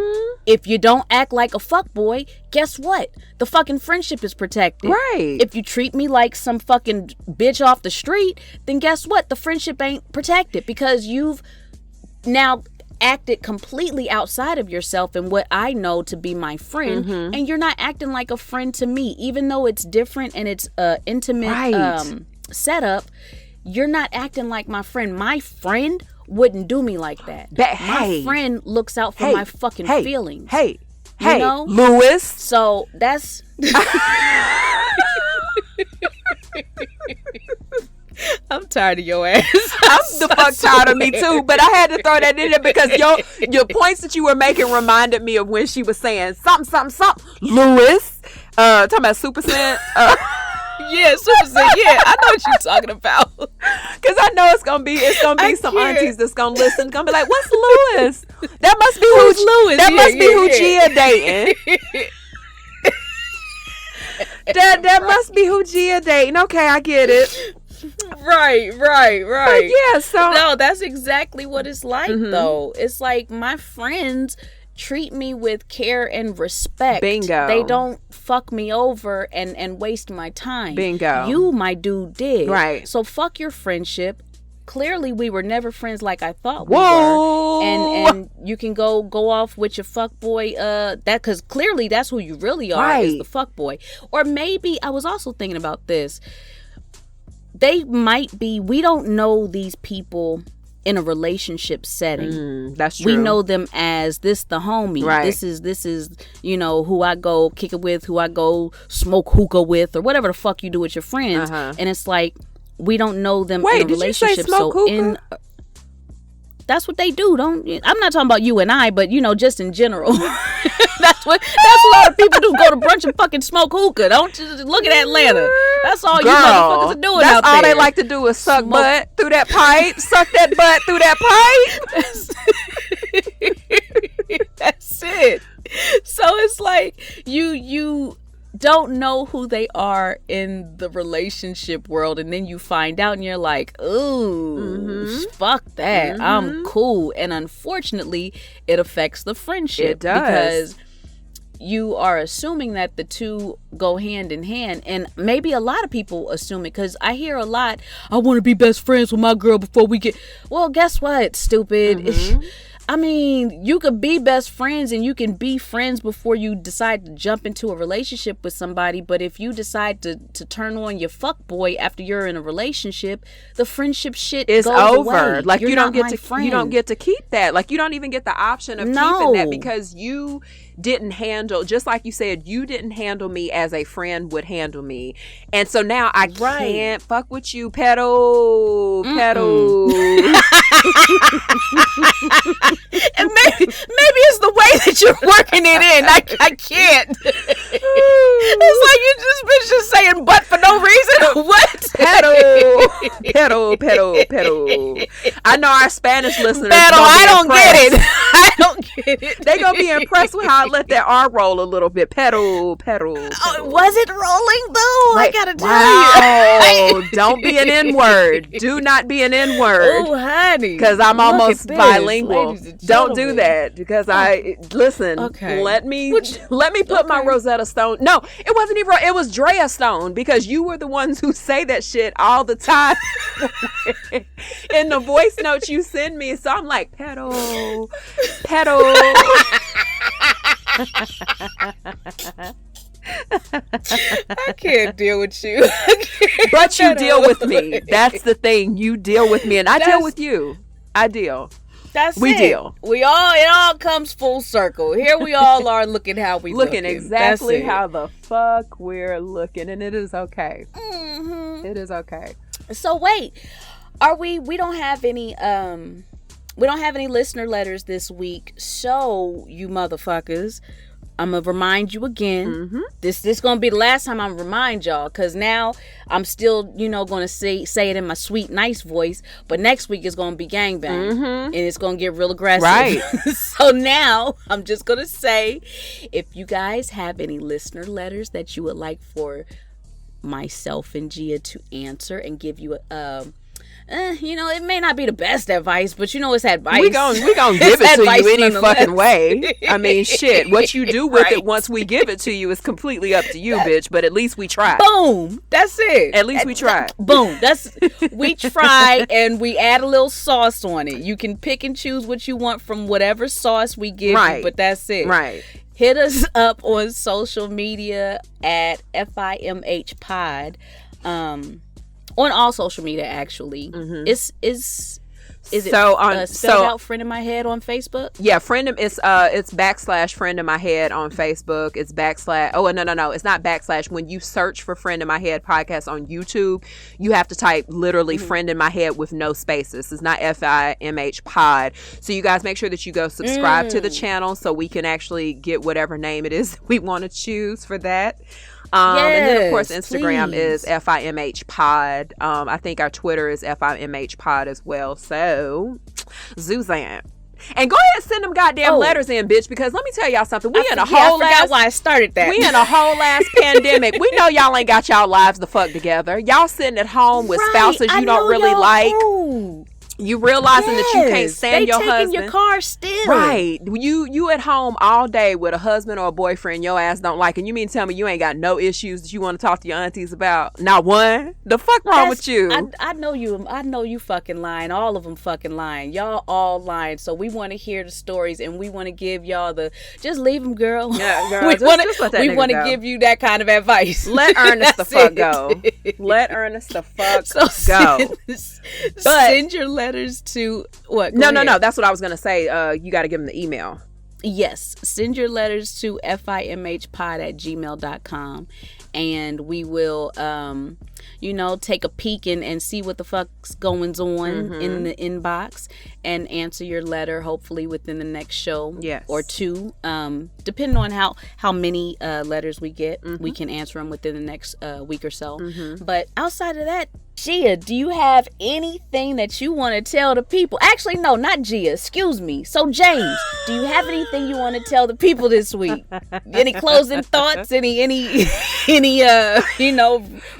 If you don't act like a fuckboy, guess what? The fucking friendship is protected. Right. If you treat me like some fucking bitch off the street, then guess what? The friendship ain't protected, because you've now acted completely outside of yourself and what I know to be my friend, and you're not acting like a friend to me, even though it's different and it's intimate setup. You're not acting like my friend. My friend wouldn't do me like that. My friend looks out for my fucking feelings. Hey, you know? Lewis. So that's I'm tired of your ass. I'm the fuck tired of me too, but I had to throw that in there because your points that you were making reminded me of when she was saying something, Lewis. Talking about Super Scent. Yeah, Super Scent. Yeah, I know what you're talking about. Cause I know it's gonna be some aunties that's gonna listen, gonna be like, "What's Lewis? That must be who's Lewis. That must be who Jia dating. that must be who Jia dating." Okay, I get it. Right. But yeah, so no, that's exactly what it's like though. It's like my friends treat me with care and respect. Bingo. They don't fuck me over and waste my time. Bingo. You, my dude, did. Right. So fuck your friendship. Clearly, we were never friends like I thought we were. And you can go off with your fuckboy. Because clearly that's who you really are, is the fuckboy. Or maybe I was also thinking about this. They might be. We don't know these people in a relationship setting. That's true. We know them as this the homie. Right. This is who I go kick it with, who I go smoke hookah with, or whatever the fuck you do with your friends. And it's like, we don't know them in a relationship. Did you say smoke hookah? That's what they do. I'm not talking about you and I, but just in general. That's what a lot of people do. Go to brunch and fucking smoke hookah. Don't just look at Atlanta. That's all you motherfuckers are doing out there. That's all they like to do is suck butt through that pipe. Suck that butt through that pipe. That's it. So it's like you don't know who they are in the relationship world, and then you find out and you're like, ooh, fuck that. I'm cool. And unfortunately, it affects the friendship. It does. Because you are assuming that the two go hand in hand, and maybe a lot of people assume it, because I hear a lot, I want to be best friends with my girl before we get. Well, guess what, stupid? I mean, you could be best friends and you can be friends before you decide to jump into a relationship with somebody. But if you decide to turn on your fuckboy after you're in a relationship, the friendship shit is goes over. away. Like You're you don't not get to friend. you don't get to keep that. Like you don't even get the option of keeping that because you didn't handle, just like you said, you didn't handle me as a friend would handle me. And so now I can't fuck with you, pedal. And maybe it's the way that you're working it in. I can't. It's like you just saying but for no reason. What? Pedal. I know our Spanish listeners. I don't get it. I don't get it. They gonna be impressed with how I let that R roll a little bit. Pedal. Was it rolling though? I gotta tell you. Don't be an N-word. Do not be an N-word. Oh, honey. Because I'm almost bilingual. Don't do that. Because listen. Okay. Let me put my Rosetta Stone. No, it wasn't even. It was Drea Stone, because you were the ones who say that shit all the time in the voice notes you send me. So I'm like, pedal. I can't deal with you. But you deal with me. That's the thing. You deal with me, and I deal with you. I deal. We deal. It all comes full circle. Here we all are looking how we looking exactly how the fuck we're looking, and it is okay. Mm-hmm. It is okay. So wait, we don't have any listener letters this week. So you motherfuckers, I'm gonna remind you again. Mm-hmm. This gonna be the last time I'm remind y'all, because now I'm still gonna say it in my sweet nice voice, but next week is gonna be gangbang, and it's gonna get real aggressive. Right. So now I'm just gonna say, if you guys have any listener letters that you would like for myself and Jia to answer and give you it may not be the best advice, but it's advice. We gon' give it to you any fucking way. I mean, shit. What you do with it once we give it to you is completely up to you, bitch. But at least we tried. Boom. That's it. At least we tried. Boom. We tried, and we add a little sauce on it. You can pick and choose what you want from whatever sauce we give you, but that's it. Right. Hit us up on social media at FIMH Pod. On all social media, actually. Mm-hmm. Is it spelled out Friend in My Head on Facebook? Yeah, it's / Friend in My Head on Facebook. It's / no, it's not / when you search for Friend in My Head podcast on YouTube, you have to type literally Friend in My Head with no spaces. It's not FIMH Pod. So you guys make sure that you go subscribe to the channel so we can actually get whatever name it is we want to choose for that. And then of course Instagram is FIMH Pod. I think our Twitter is FIMH Pod as well. So Zuzanne. And go ahead and send them goddamn letters in, bitch, because let me tell y'all something. I forgot why I started that. We in a whole ass pandemic. We know y'all ain't got y'all lives the fuck together. Y'all sitting at home with spouses you don't really like. Ooh. You realizing that you can't stand your husband. They taking your car still. Right. You at home all day with a husband or a boyfriend your ass don't like, and you mean tell me you ain't got no issues that you want to talk to your aunties about? Not one? The fuck wrong with you? I know you fucking lying. All of them fucking lying. Y'all all lying. So we want to hear the stories, and we want to give y'all just leave them, girl. Yeah, girl. we want to give you that kind of advice. Let Ernest the fuck go. Let Ernest the fuck go. Send your letters to what? No. That's what I was gonna say. You got to give them the email. Yes, send your letters to fimhpod@gmail.com, and we will take a peek and see what the fuck's going on in the inbox and answer your letter hopefully within the next show or two, depending on how many letters we get. We can answer them within the next week or so. But outside of that, Jia, do you have anything that you want to tell the people? Actually, no, not Jia. Excuse me. So, James, do you have anything you want to tell the people this week? Any closing thoughts? Any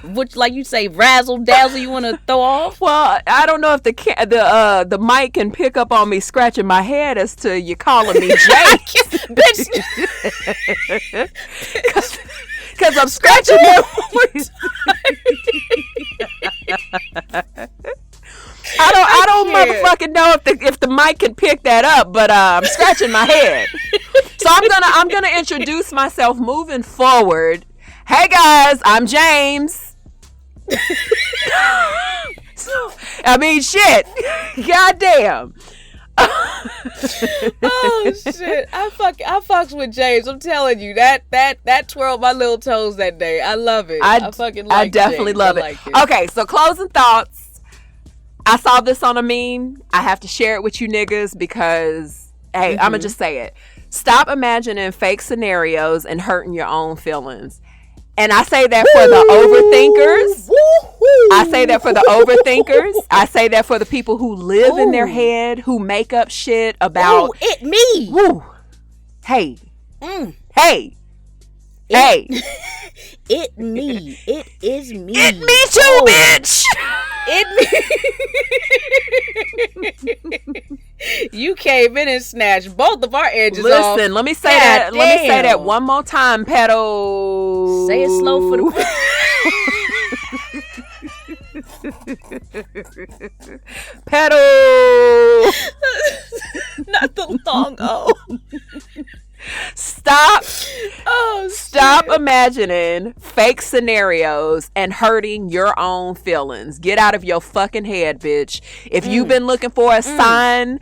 which, like you say, razzle dazzle you want to throw off? Well, I don't know if the mic can pick up on me scratching my head as to you calling me Jake, bitch. Because I'm scratching it one more time. I don't motherfucking know if the mic can pick that up, but I'm scratching my head. So I'm gonna introduce myself moving forward. Hey guys, I'm James. I mean, shit. Goddamn. Oh shit! I fucks with James. I'm telling you that twirled my little toes that day. I love it. I fucking like. I definitely James. love I it. like it. Okay, so closing thoughts. I saw this on a meme. I have to share it with you niggas because hey, I'm gonna just say it. Stop imagining fake scenarios and hurting your own feelings. And I say that for the overthinkers. I say that for the overthinkers. I say that for the people who live in their head, who make up shit about it me. Woo. Hey. Hey. Hey. It me. It is me. It me too, bitch. It me. You came in and snatched both of our edges off. Listen, let me say that. Damn. Let me say that one more time, pedo. Say it slow for the pedo. Not the long O. Stop Stop imagining fake scenarios and hurting your own feelings. Get out of your fucking head, bitch. If you've been looking for a sign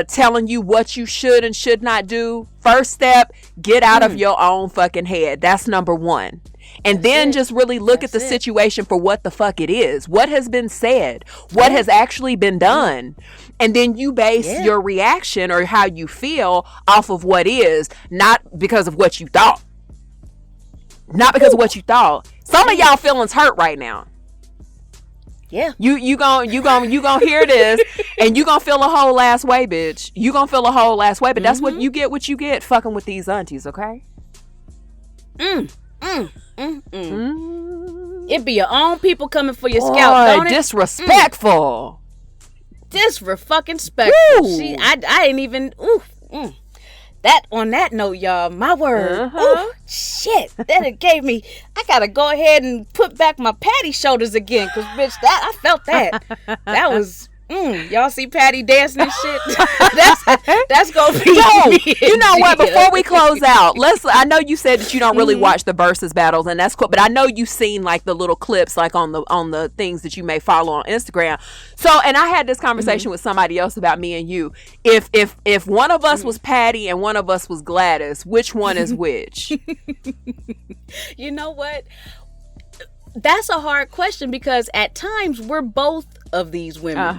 telling you what you should and should not do, first step, get out of your own fucking head. That's number one. And then just really look at the situation for what the fuck it is. What has been said? What has actually been done? And then you base your reaction or how you feel off of what is, not because of what you thought. Not because of what you thought. Some of y'all feelings hurt right now. Yeah. You gon' hear this and you gon' feel a whole ass way, bitch. You gon' feel a whole ass way, but that's what you get fucking with these aunties, okay? It be your own people coming for your scalp, don't it? Disrespectful. Disrespectful. I ain't even. That on that note, y'all. My word. Shit. That it gave me. I gotta go ahead and put back my Patty shoulders again, cause bitch, I felt that. That was. Y'all see Patty dancing and shit? that's gonna be. Yo, you know what? Before we close out, I know you said that you don't really watch the versus battles, and that's cool. But I know you've seen like the little clips, like on the things that you may follow on Instagram. So, and I had this conversation with somebody else about me and you. If one of us was Patty and one of us was Gladys, which one is which? You know what? That's a hard question because at times we're both of these women.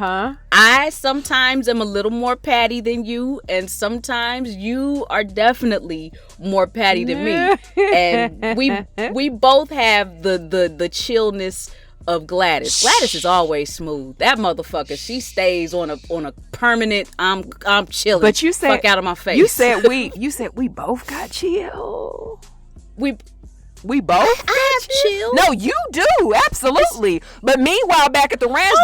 I sometimes am a little more Patty than you, and sometimes you are definitely more Patty than me. And we both have the chillness of Gladys. Gladys is always smooth. That motherfucker, she stays on a permanent. I'm chilling. But you said fuck out of my face. You said we both got chill. We both? I have chill. No, you do, absolutely. But meanwhile, back at the ranch,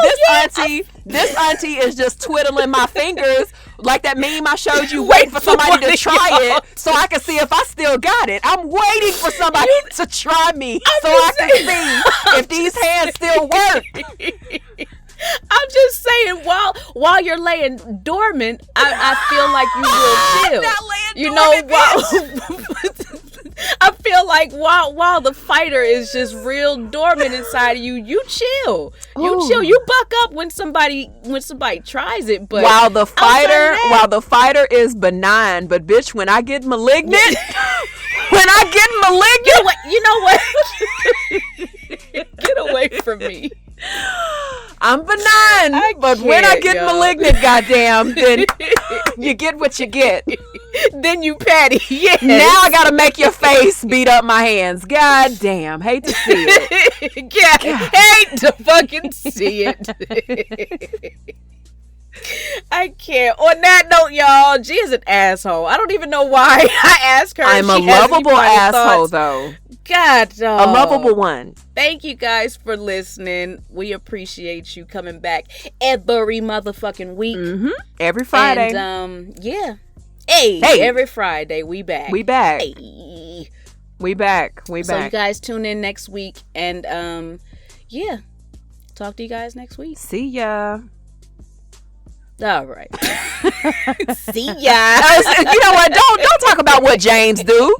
this auntie is just twiddling my fingers like that meme I showed you, waiting for somebody to try it so I can see if I still got it. I'm waiting for somebody to try me so I can see if these hands still work. I'm just saying, while you're laying dormant, I feel like you will chill. You know, I feel like while the fighter is just real dormant inside of you, you chill. You chill. You buck up when somebody tries it. But while the fighter is benign, but bitch, when I get malignant, you know what? Get away from me. I'm benign, but when I get malignant, goddamn, then you get what you get. Then you Patty. Yes. Now I gotta make your face beat up my hands. Goddamn, hate to see it. Hate to fucking see it. I can't. On that note, y'all, G is an asshole. I don't even know why I asked her. I'm a lovable asshole, though. God, dog. A lovable one. Thank you guys for listening. We appreciate you coming back every motherfucking week. Every Friday. And, Hey, every Friday, we back. We back. Hey. We back. So you guys tune in next week. And, talk to you guys next week. See ya. All right. See ya. You know what? Don't talk about what James do.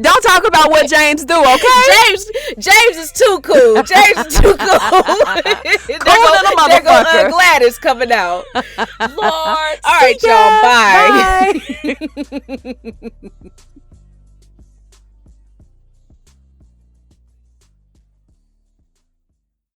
Don't talk about what James do, okay? James is too cool. James is too cool. Cool little There go motherfucker. Gladys coming out. Lord. All right, See ya. y'all. Bye. Bye.